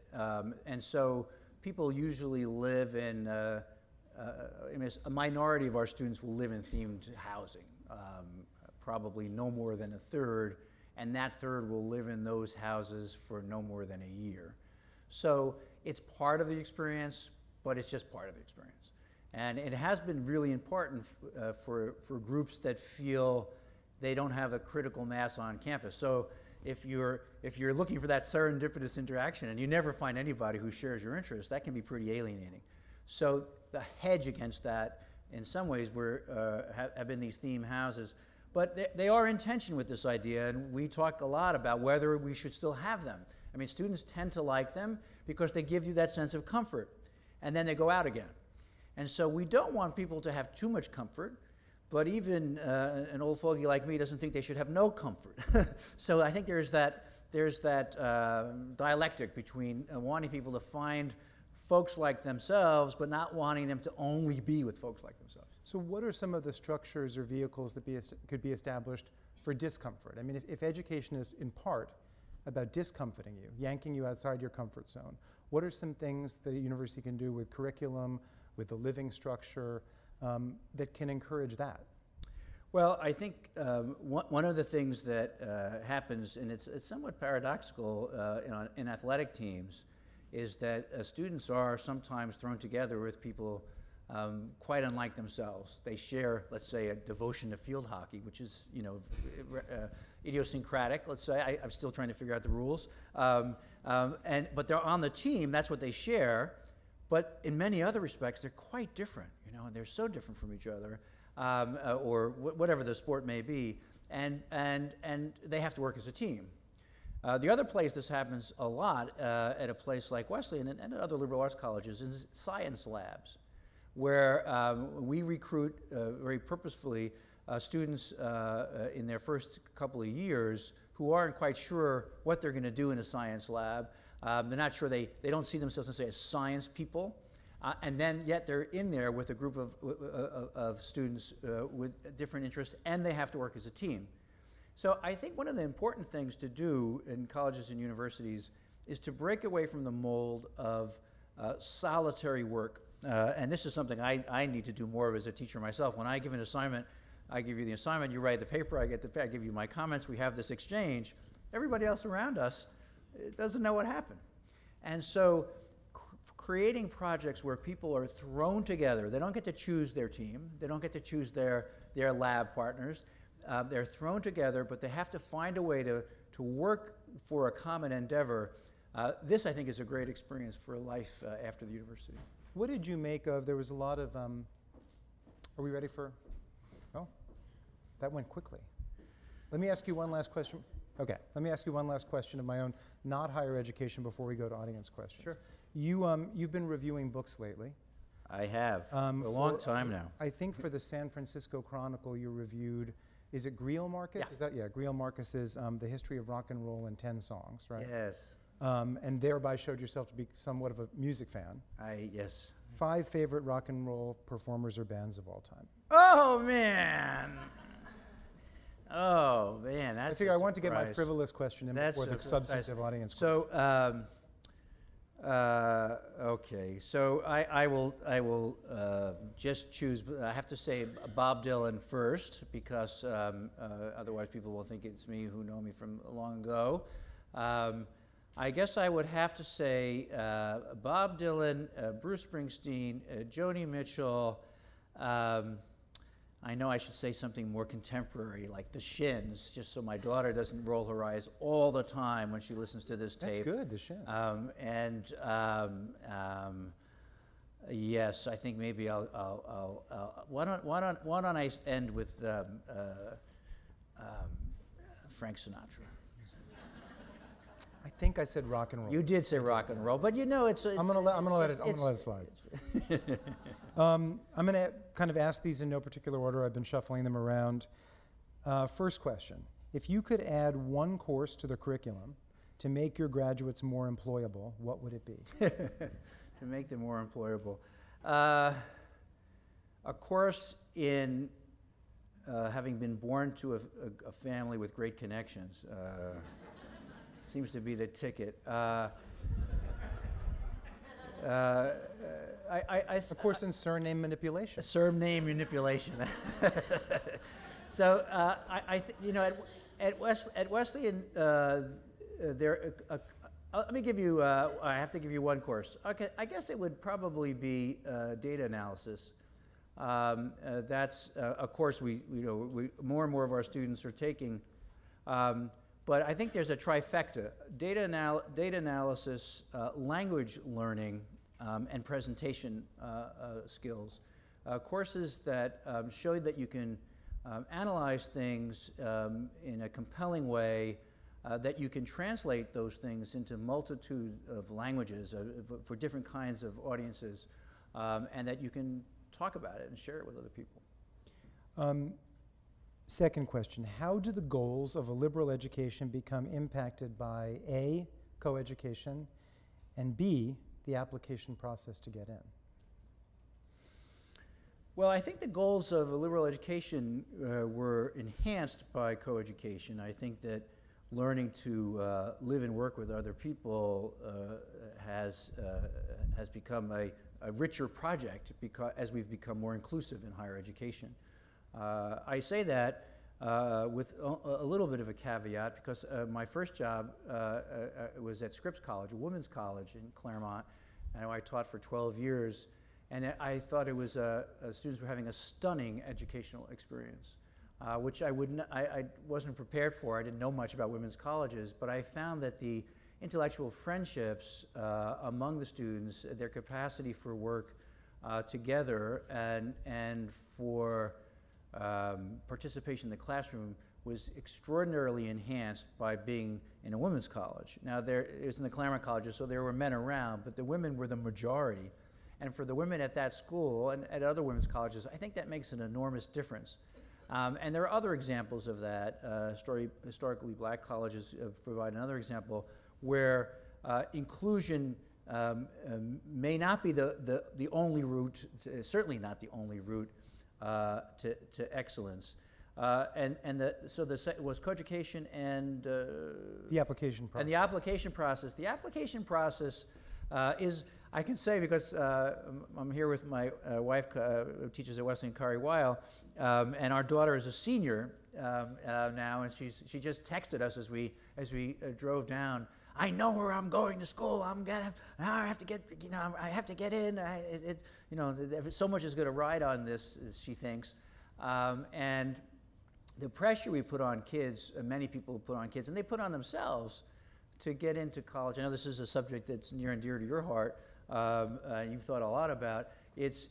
and so people usually live in. I mean, a minority of our students will live in themed housing, probably no more than a third, and that third will live in those houses for no more than a year. So it's part of the experience, but it's just part of the experience. And it has been really important for groups that feel they don't have a critical mass on campus. So if you're looking for that serendipitous interaction and you never find anybody who shares your interests, that can be pretty alienating. So the hedge against that, in some ways, have been these theme houses. But they are in tension with this idea, and we talk a lot about whether we should still have them. I mean, students tend to like them because they give you that sense of comfort, and then they go out again. And so we don't want people to have too much comfort, but even an old fogey like me doesn't think they should have no comfort. So I think there's that dialectic between wanting people to find folks like themselves, but not wanting them to only be with folks like themselves.
So what are some of the structures or vehicles that could be established for discomfort? I mean, if education is in part about discomforting you, yanking you outside your comfort zone, what are some things that a university can do with curriculum, with the living structure, that can encourage that?
Well, I think one of the things that happens, and it's somewhat paradoxical in athletic teams, is that students are sometimes thrown together with people quite unlike themselves. They share, let's say, a devotion to field hockey, which is, you know, idiosyncratic. Let's say I'm still trying to figure out the rules, but they're on the team. That's what they share. But in many other respects, they're quite different, you know, and they're so different from each other, or whatever the sport may be, and they have to work as a team. The other place this happens a lot at a place like Wesleyan and other liberal arts colleges is science labs, where we recruit very purposefully students in their first couple of years who aren't quite sure what they're going to do in a science lab. They're not sure, they don't see themselves necessarily as science people, and then yet they're in there with a group of students with different interests, and they have to work as a team. So I think one of the important things to do in colleges and universities is to break away from the mold of solitary work. And this is something I need to do more of as a teacher myself. When I give an assignment, I give you the assignment, you write the paper, I give you my comments, we have this exchange. Everybody else around us doesn't know what happened. And so creating projects where people are thrown together, they don't get to choose their team, they don't get to choose their lab partners, they're thrown together, but they have to find a way to work for a common endeavor. This, I think, is a great experience for life after the university.
What did you make of, there was a lot of, are we ready for, oh, that went quickly. Let me ask you one last question. Okay, let me ask you one last question of my own, not higher education, before we go to audience questions.
Sure.
You've been reviewing books lately.
I have, for a long time now.
I think for the San Francisco Chronicle you reviewed, is it Greil Marcus?
Yeah.
Is that, yeah, Greil Marcus's The History of Rock and Roll in 10 Songs, right?
Yes.
And thereby showed yourself to be somewhat of a music fan.
Yes.
5 favorite rock and roll performers or bands of all time.
Oh, man. Oh, man, that's
I figure I want to get my frivolous question in
That's
before the substantive audience
question. So, okay, so I will just choose, I have to say Bob Dylan first, because otherwise people will think it's me who know me from long ago. I guess I would have to say Bob Dylan, Bruce Springsteen, Joni Mitchell. I know I should say something more contemporary, like the Shins, just so my daughter doesn't roll her eyes all the time when she listens to this tape.
That's good, the Shins.
Yes, I think maybe I'll why don't I end with Frank Sinatra?
I think I said rock and roll.
You did say rock and roll, but you know it's
I'm gonna let it slide. I'm gonna kind of ask these in no particular order. I've been shuffling them around. First question: if you could add one course to the curriculum to make your graduates more employable, what would it be?
To make them more employable, a course in having been born to a family with great connections. Seems to be the ticket. A
course in surname manipulation.
Surname manipulation. So you know, at Wesleyan, let me give you. I have to give you one course. Okay, I guess it would probably be data analysis. That's a course we more and more of our students are taking. But I think there's a trifecta: data analysis, language learning, and presentation skills. Courses that show that you can analyze things in a compelling way, that you can translate those things into multitude of languages for different kinds of audiences, and that you can talk about it and share it with other people.
Second question: how do the goals of a liberal education become impacted by A, coeducation, and B, the application process to get in?
Well, I think the goals of a liberal education were enhanced by coeducation. I think that learning to live and work with other people has become a richer project as we've become more inclusive in higher education. I say that with a little bit of a caveat, because my first job was at Scripps College, a women's college in Claremont, and I taught for 12 years. And I thought it was students were having a stunning educational experience, which I wasn't prepared for. I didn't know much about women's colleges, but I found that the intellectual friendships among the students, their capacity for work together, and for participation in the classroom was extraordinarily enhanced by being in a women's college. Now, it was in the Claremont colleges, so there were men around, but the women were the majority. And for the women at that school and at other women's colleges, I think that makes an enormous difference. And there are other examples of that. Historically black colleges provide another example where inclusion may not be the only route, certainly not the only route to excellence. It was coeducation and
the application process.
And the application process. The application process is, I can say because I'm here with my wife, who teaches at Wesleyan, Kari Weil, and our daughter is a senior now, and she just texted us as we drove down. I know where I'm going to school. I have to get in. So much is going to ride on this, as she thinks, and the pressure we put on kids, many people put on kids, and they put on themselves to get into college. I know this is a subject that's near and dear to your heart. You've thought a lot about. It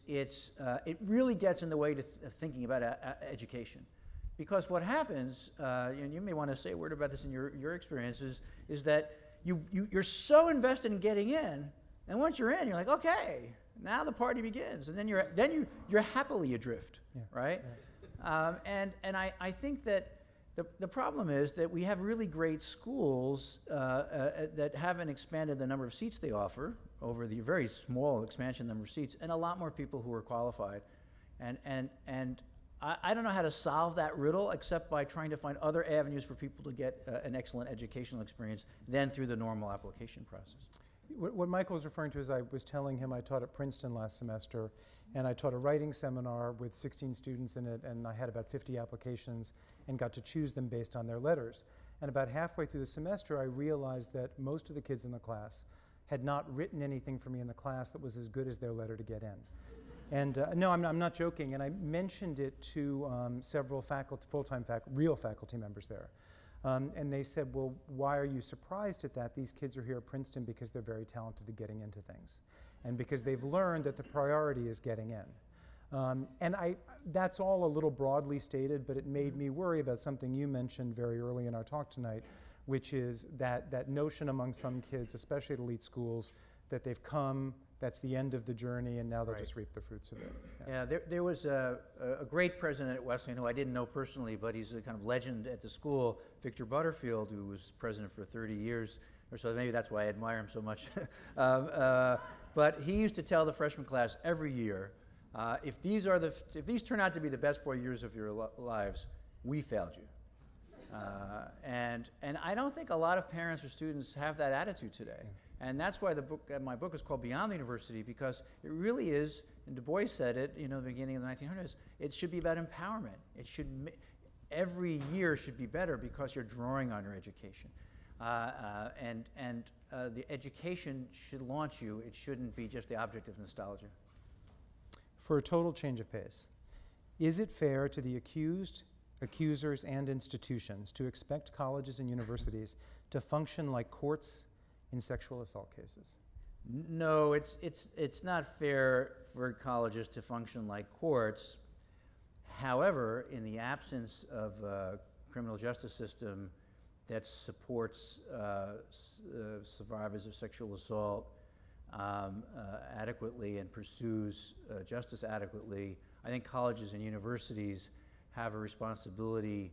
really gets in the way of thinking about education, because what happens, and you may want to say a word about this in your experiences, is that you're so invested in getting in, and once you're in, you're like, okay, now the party begins, and then you're happily adrift, right? Yeah. And I think that the problem is that we have really great schools that haven't expanded the number of seats they offer over the very small expansion number of seats, and a lot more people who are qualified. And I don't know how to solve that riddle except by trying to find other avenues for people to get an excellent educational experience than through the normal application process.
What Michael was referring to is I was telling him I taught at Princeton last semester, and I taught a writing seminar with 16 students in it, and I had about 50 applications and got to choose them based on their letters. And about halfway through the semester, I realized that most of the kids in the class had not written anything for me in the class that was as good as their letter to get in. And no, I'm not joking, and I mentioned it to several full-time real faculty members there. And they said, well, why are you surprised at that? These kids are here at Princeton because they're very talented at getting into things, and because they've learned that the priority is getting in. And that's all a little broadly stated, but it made me worry about something you mentioned very early in our talk tonight, which is that notion among some kids, especially at elite schools, that they've come, that's the end of the journey, and now they'll just reap the fruits of it.
Yeah, there was a great president at Wesleyan who I didn't know personally, but he's a kind of legend at the school, Victor Butterfield, who was president for 30 years or so. Maybe that's why I admire him so much. But he used to tell the freshman class every year, if these turn out to be the best 4 years of your lives, we failed you. And I don't think a lot of parents or students have that attitude today. And that's why my book is called Beyond the University, because it really is, and Du Bois said it, the beginning of the 1900s, it should be about empowerment. Every year should be better because you're drawing on your education. And the education should launch you. It shouldn't be just the object of nostalgia.
For a total change of pace, is it fair to the accused, accusers, and institutions to expect colleges and universities to function like courts in sexual assault cases?
No, it's not fair for colleges to function like courts. However, in the absence of a criminal justice system that supports survivors of sexual assault adequately and pursues justice adequately, I think colleges and universities have a responsibility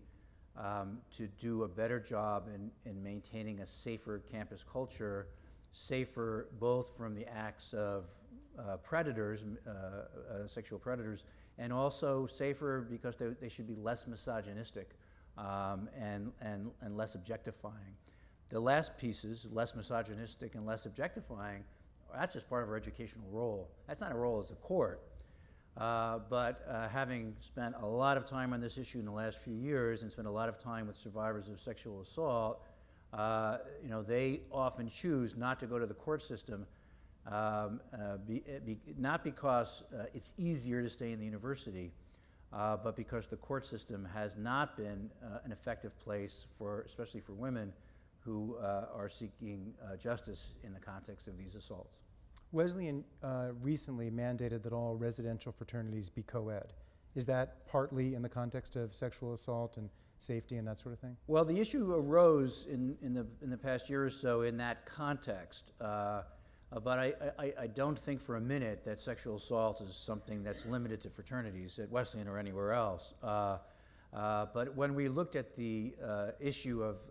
to do a better job in maintaining a safer campus culture, safer both from the acts of predators, sexual predators, and also safer because they should be less misogynistic and less objectifying. The last pieces, less misogynistic and less objectifying, that's just part of our educational role. That's not a role as a court. But having spent a lot of time on this issue in the last few years and spent a lot of time with survivors of sexual assault, they often choose not to go to the court system, not because it's easier to stay in the university, but because the court system has not been an effective place especially for women who are seeking justice in the context of these assaults.
Wesleyan recently mandated that all residential fraternities be co-ed. Is that partly in the context of sexual assault and safety and that sort of thing?
Well, the issue arose in the past year or so in that context, but I don't think for a minute that sexual assault is something that's limited to fraternities at Wesleyan or anywhere else. But when we looked at the issue of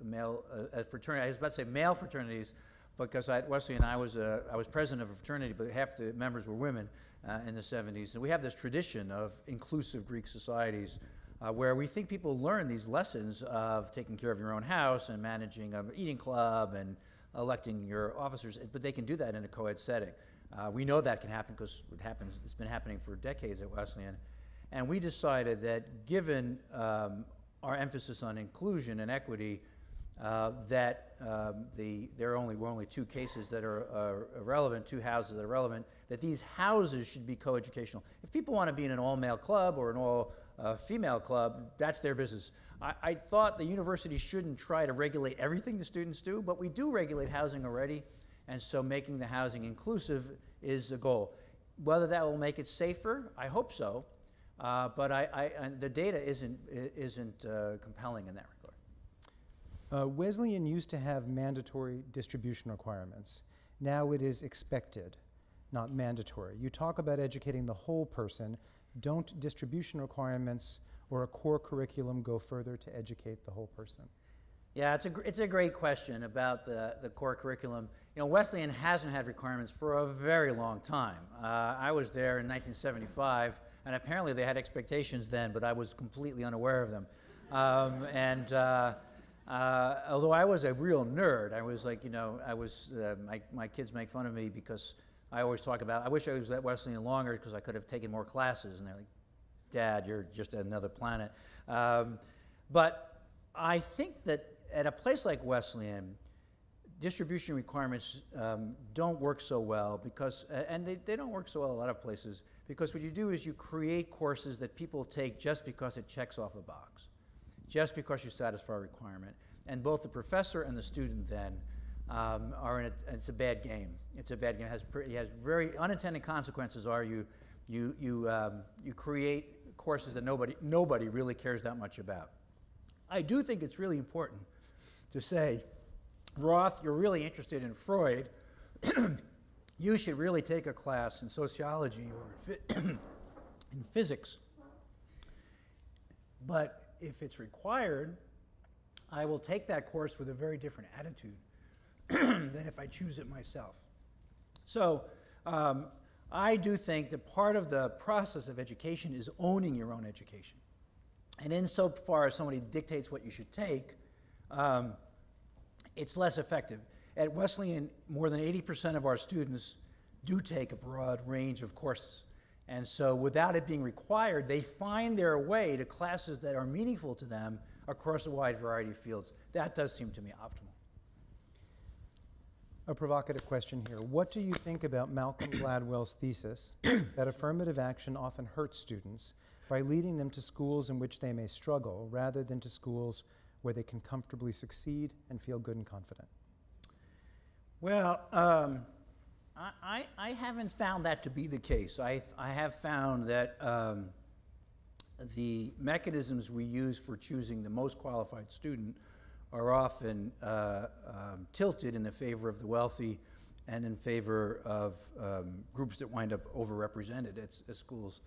male fraternity, I was about to say male fraternities, because at Wesleyan I was president of a fraternity, but half the members were women, in the 70s. And we have this tradition of inclusive Greek societies where we think people learn these lessons of taking care of your own house and managing an eating club and electing your officers, but they can do that in a co-ed setting. We know that can happen because it's been happening for decades at Wesleyan. And we decided that given our emphasis on inclusion and equity, that there were only 2 cases that are relevant, 2 houses that are relevant, that these houses should be coeducational. If people want to be in an all-male club or an all-female club, that's their business. I thought the university shouldn't try to regulate everything the students do, but we do regulate housing already, and so making the housing inclusive is the goal. Whether that will make it safer, I hope so, but the data isn't compelling in that regard.
Wesleyan used to have mandatory distribution requirements. Now it is expected, not mandatory. You talk about educating the whole person. Don't distribution requirements or a core curriculum go further to educate the whole person?
Yeah, it's a great question about the core curriculum. You know, Wesleyan hasn't had requirements for a very long time. I was there in 1975, and apparently they had expectations then, but I was completely unaware of them. Although I was a real nerd, I was like, you know, my kids make fun of me because I always talk about, I wish I was at Wesleyan longer because I could have taken more classes, and they're like, Dad, you're just another planet. But I think that at a place like Wesleyan, distribution requirements don't work so well because, and they don't work so well a lot of places, because what you do is you create courses that people take just because it checks off a box, just because you satisfy a requirement. And both the professor and the student then are in it's a bad game. It's a bad game. It has very unintended consequences. You create courses that nobody really cares that much about. I do think it's really important to say, Roth, you're really interested in Freud. You should really take a class in sociology or in physics. But if it's required, I will take that course with a very different attitude than if I choose it myself. So I do think that part of the process of education is owning your own education. And insofar as somebody dictates what you should take, it's less effective. At Wesleyan, more than 80% of our students do take a broad range of courses. And so without it being required, they find their way to classes that are meaningful to them across a wide variety of fields. That does seem to me optimal.
A provocative question here. What do you think about Malcolm Gladwell's thesis that affirmative action often hurts students by leading them to schools in which they may struggle rather than to schools where they can comfortably succeed and feel good and confident?
Well, I haven't found that to be the case. I have found that the mechanisms we use for choosing the most qualified student are often tilted in the favor of the wealthy and in favor of groups that wind up overrepresented at schools,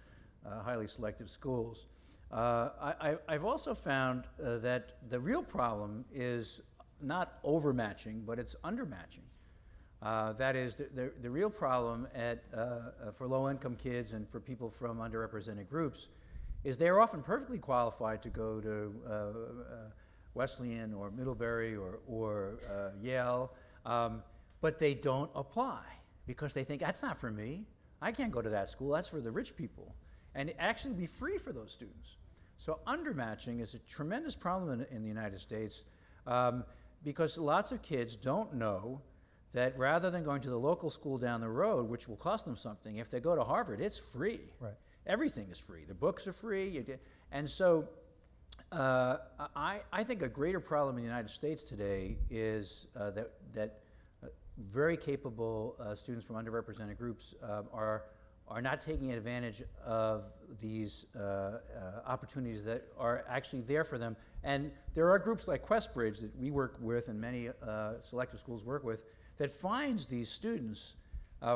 highly selective schools. I've also found that the real problem is not overmatching, but it's undermatching. That is, the real problem for low-income kids and for people from underrepresented groups is they're often perfectly qualified to go to Wesleyan or Middlebury or Yale, but they don't apply because they think, that's not for me. I can't go to that school. That's for the rich people. And actually be free for those students. So undermatching is a tremendous problem in the United States because lots of kids don't know that rather than going to the local school down the road, which will cost them something, if they go to Harvard, it's free. Right. Everything is free. The books are free. And so I think a greater problem in the United States today is that very capable students from underrepresented groups are not taking advantage of these opportunities that are actually there for them. And there are groups like Questbridge that we work with and many selective schools work with that finds these students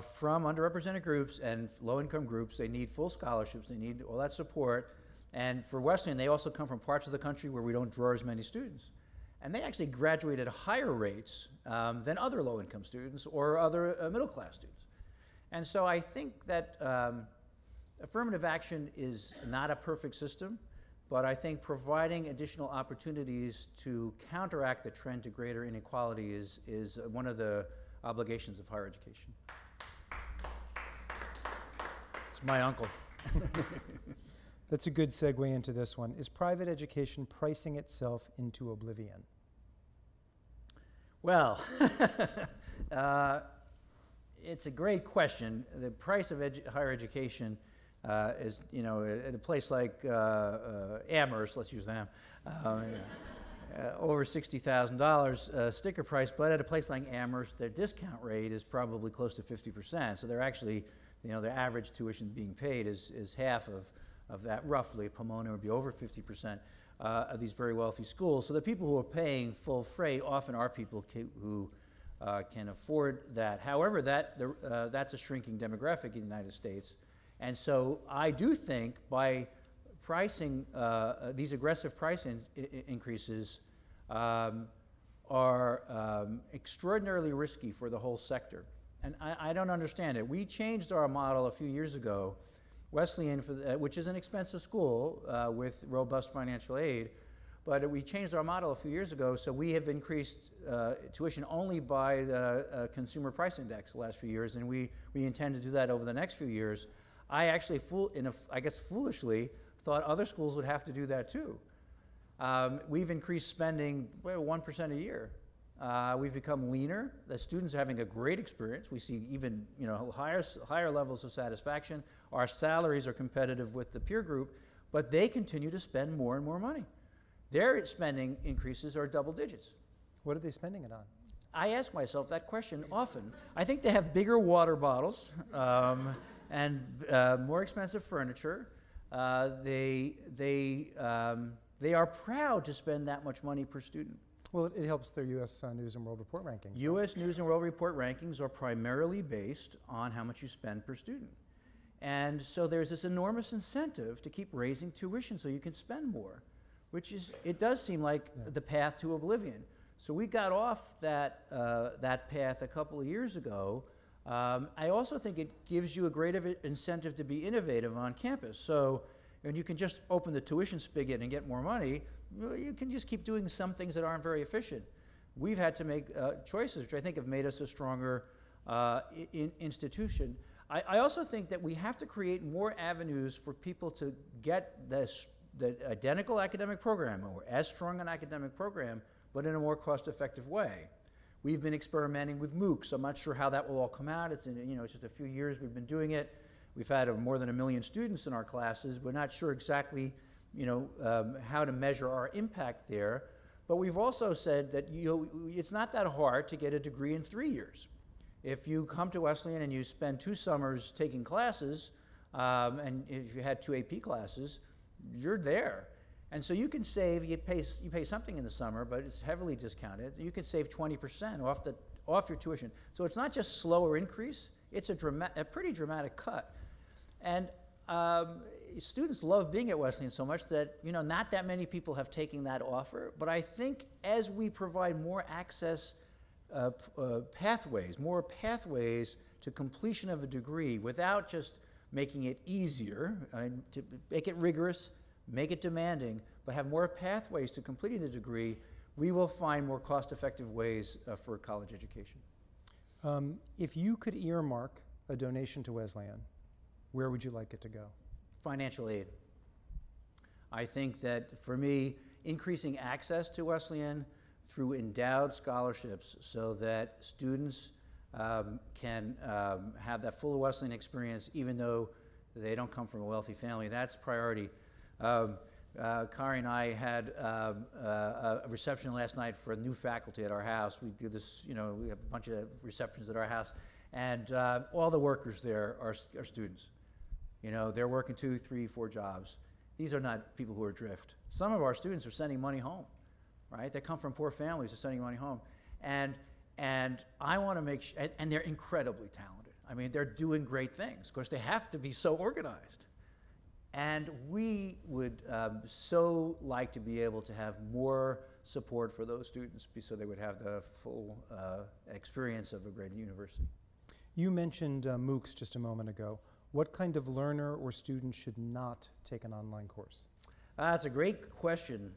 from underrepresented groups and low-income groups. They need full scholarships. They need all that support. And for Wesleyan, they also come from parts of the country where we don't draw as many students. And they actually graduate at higher rates than other low-income students or other middle-class students. And so I think that affirmative action is not a perfect system, but I think providing additional opportunities to counteract the trend to greater inequality is one of the obligations of higher education. It's my uncle.
That's a good segue into this one. Is private education pricing itself into oblivion?
Well, it's a great question. The price of higher education is, you know, at a place like Amherst, let's use them, over $60,000 sticker price, but at a place like Amherst, their discount rate is probably close to 50%. So they're actually, you know, their average tuition being paid is half of that roughly. Pomona would be over 50% of these very wealthy schools. So the people who are paying full freight often are people who can afford that. However, that's a shrinking demographic in the United States. And so I do think by pricing, these aggressive price increases are extraordinarily risky for the whole sector. And I don't understand it. We changed our model a few years ago. Wesleyan, which is an expensive school with robust financial aid, but we changed our model a few years ago, so we have increased tuition only by the Consumer Price Index the last few years, and we intend to do that over the next few years. I actually, I guess foolishly, thought other schools would have to do that too. We've increased spending 1% a year. We've become leaner. The students are having a great experience. We see even, you know, higher levels of satisfaction. Our salaries are competitive with the peer group, but they continue to spend more and more money. Their spending increases are double digits.
What are they spending it on?
I ask myself that question often. I think they have bigger water bottles and more expensive furniture. They are proud to spend that much money per student.
Well, it helps their U.S. News and World Report rankings.
U.S. News and World Report rankings are primarily based on how much you spend per student. And so there's this enormous incentive to keep raising tuition so you can spend more, which is, it does seem like the path to oblivion. So we got off that path a couple of years ago. I also think it gives you a great incentive to be innovative on campus. So, and you can just open the tuition spigot and get more money. You can just keep doing some things that aren't very efficient. We've had to make choices, which I think have made us a stronger institution. I also think that we have to create more avenues for people to get the identical academic program or as strong an academic program, but in a more cost-effective way. We've been experimenting with MOOCs. I'm not sure how that will all come out. It's it's just a few years we've been doing it. We've had more than 1 million students in our classes. We're not sure exactly, how to measure our impact there. But we've also said that it's not that hard to get a degree in 3 years. If you come to Wesleyan and you spend 2 summers taking classes, and if you had 2 AP classes, you're there. And so you can save, you pay something in the summer, but it's heavily discounted. You can save 20% off your tuition. So it's not just slower increase, it's a pretty dramatic cut. And students love being at Wesleyan so much that, not that many people have taken that offer, but I think as we provide more access more pathways to completion of a degree without just making it easier, to make it rigorous, make it demanding, but have more pathways to completing the degree, we will find more cost-effective ways for college education.
If you could earmark a donation to Wesleyan, where would you like it to go?
Financial aid. I think that for me, increasing access to Wesleyan through endowed scholarships so that students can have that full Wesleyan experience even though they don't come from a wealthy family, that's priority. Kari and I had a reception last night for new faculty at our house. We do this, we have a bunch of receptions at our house, and all the workers there are students. They're working 2, 3, 4 jobs. These are not people who are adrift. Some of our students are sending money home, right? They come from poor families, they're sending money home. And I want to make sure, and they're incredibly talented. I mean, they're doing great things. Of course, they have to be so organized. And we would so like to be able to have more support for those students so they would have the full experience of a great university.
You mentioned MOOCs just a moment ago. What kind of learner or student should not take an online course?
That's a great question.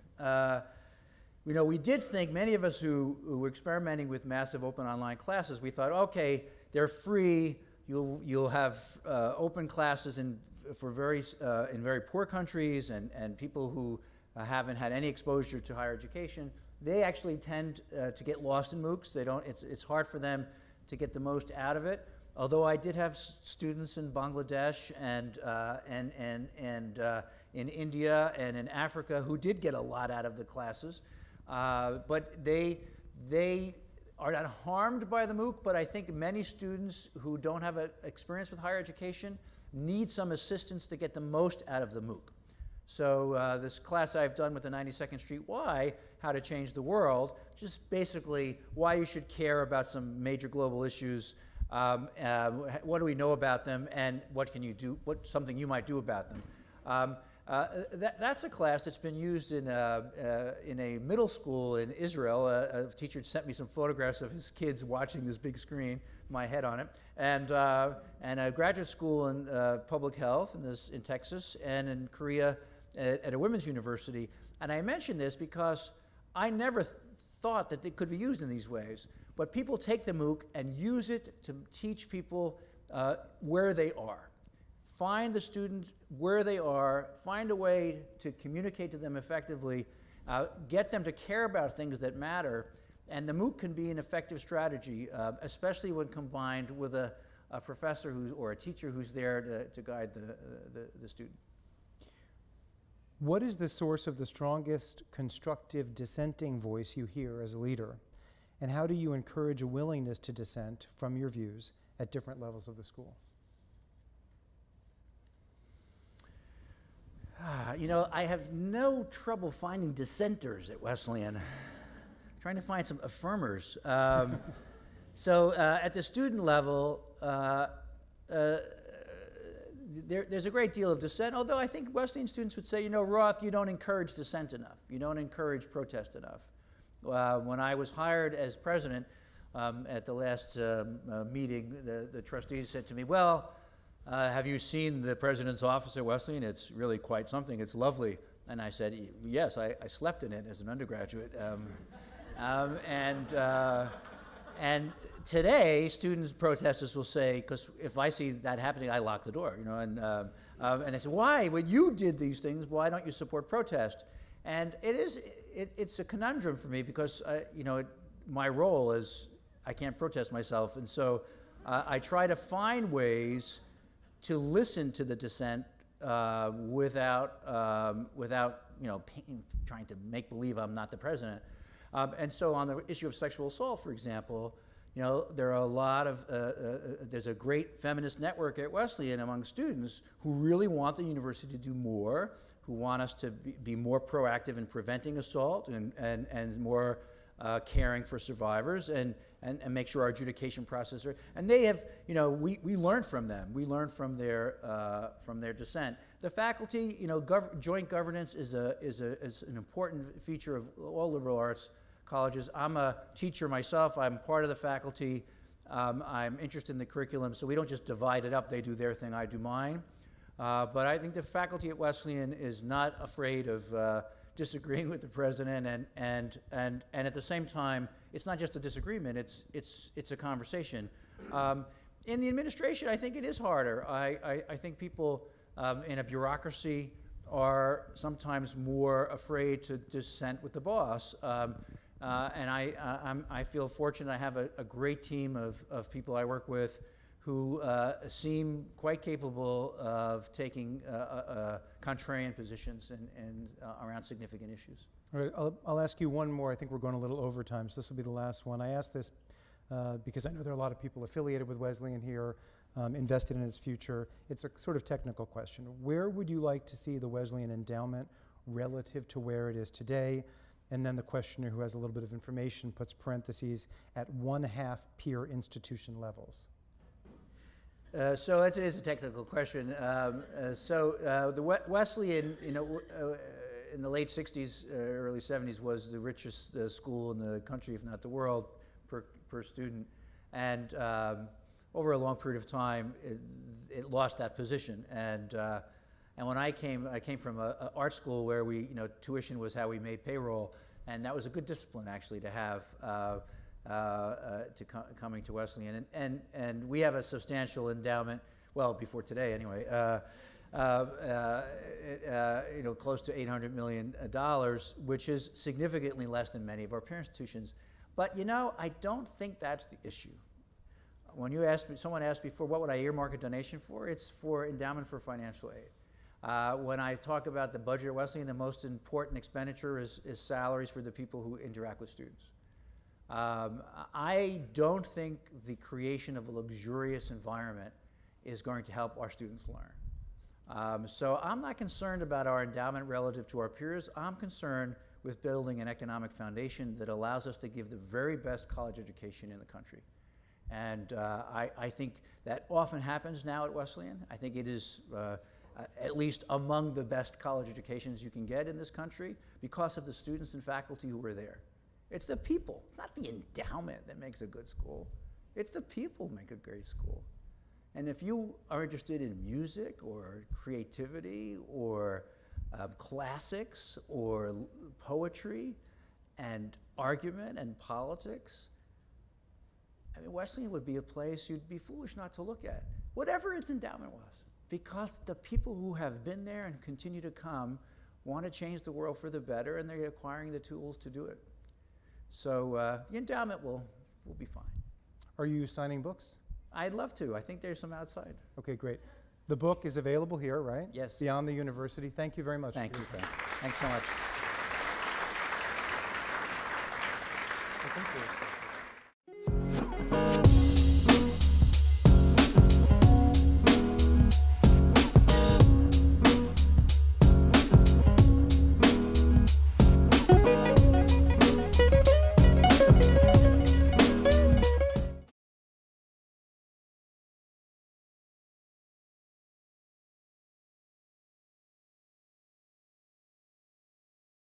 We did think, many of us who were experimenting with massive open online classes, we thought, okay, they're free. You'll have open classes in very poor countries and people who haven't had any exposure to higher education. They actually tend to get lost in MOOCs. It's hard for them to get the most out of it. Although I did have students in Bangladesh and in India and in Africa who did get a lot out of the classes, but they are not harmed by the MOOC. But I think many students who don't have experience with higher education need some assistance to get the most out of the MOOC. So this class I've done with the 92nd Street Y, How to Change the World, just basically why you should care about some major global issues. What do we know about them, and what can you do? What's something you might do about them? That's a class that's been used in a middle school in Israel. A teacher sent me some photographs of his kids watching this big screen, my head on it, and a graduate school in public health in Texas, and in Korea at a women's university. And I mention this because I never thought that it could be used in these ways. But people take the MOOC and use it to teach people where they are. Find the student where they are, find a way to communicate to them effectively, get them to care about things that matter, and the MOOC can be an effective strategy, especially when combined with a professor or a teacher who's there to guide the student.
What is the source of the strongest constructive dissenting voice you hear as a leader? And how do you encourage a willingness to dissent from your views at different levels of the school?
I have no trouble finding dissenters at Wesleyan. Trying to find some affirmers. So at the student level, there's a great deal of dissent, although I think Wesleyan students would say, Roth, you don't encourage dissent enough. You don't encourage protest enough. When I was hired as president at the last meeting, the trustees said to me, well, have you seen the president's office at Wesleyan? It's really quite something. It's lovely. And I said, yes, I slept in it as an undergraduate. And today, protesters will say, because if I see that happening, I lock the door, and they say, why? Well, you did these things. Why don't you support protest? And it's a conundrum for me because, my role is I can't protest myself. And so I try to find ways to listen to the dissent without trying to make believe I'm not the president. And so on the issue of sexual assault, for example, there are a lot of, there's a great feminist network at Wesleyan among students who really want the university to do more, who want us to be more proactive in preventing assault and more caring for survivors and make sure our adjudication process and they have, we learned from them. We learned from their dissent. The faculty, joint governance is an important feature of all liberal arts colleges. I'm a teacher myself. I'm part of the faculty. I'm interested in the curriculum, so we don't just divide it up. They do their thing, I do mine. But I think the faculty at Wesleyan is not afraid of disagreeing with the president, and at the same time, it's not just a disagreement. It's a conversation. In the administration, I think it is harder. I think people in a bureaucracy are sometimes more afraid to dissent with the boss. And I feel fortunate. I have a great team of people I work with who seem quite capable of taking contrarian positions and around significant issues.
All right, I'll ask you one more. I think we're going a little over time, so this will be the last one. I ask this because I know there are a lot of people affiliated with Wesleyan here, invested in its future. It's a sort of technical question. Where would you like to see the Wesleyan endowment relative to where it is today? And then the questioner who has a little bit of information puts parentheses at 1/2 peer institution levels.
So it is a technical question. The Wesleyan, in the late 60s, early 70s, was the richest school in the country, if not the world, per student. And over a long period of time, it lost that position. And when I came from a art school where tuition was how we made payroll, and that was a good discipline actually to have coming to Wesleyan. And we have a substantial endowment, well, before today anyway, close to $800 million, which is significantly less than many of our peer institutions. But I don't think that's the issue. When someone asked me for what would I earmark a donation for, it's for endowment for financial aid. When I talk about the budget at Wesleyan, the most important expenditure is salaries for the people who interact with students. I don't think the creation of a luxurious environment is going to help our students learn. So I'm not concerned about our endowment relative to our peers. I'm concerned with building an economic foundation that allows us to give the very best college education in the country. And I think that often happens now at Wesleyan. I think it is at least among the best college educations you can get in this country because of the students and faculty who are there. It's the people. It's not the endowment that makes a good school. It's the people who make a great school. And if you are interested in music or creativity or classics or poetry and argument and politics, I mean, Wesleyan would be a place you'd be foolish not to look at, whatever its endowment was, because the people who have been there and continue to come want to change the world for the better, and they're acquiring the tools to do it. So the endowment will be fine.
Are you signing books?
I'd love to. I think there's some outside.
Okay, great. The book is available here, right?
Yes.
Beyond the University. Thank you very much.
Thank you, Frank. Thanks so much.
I think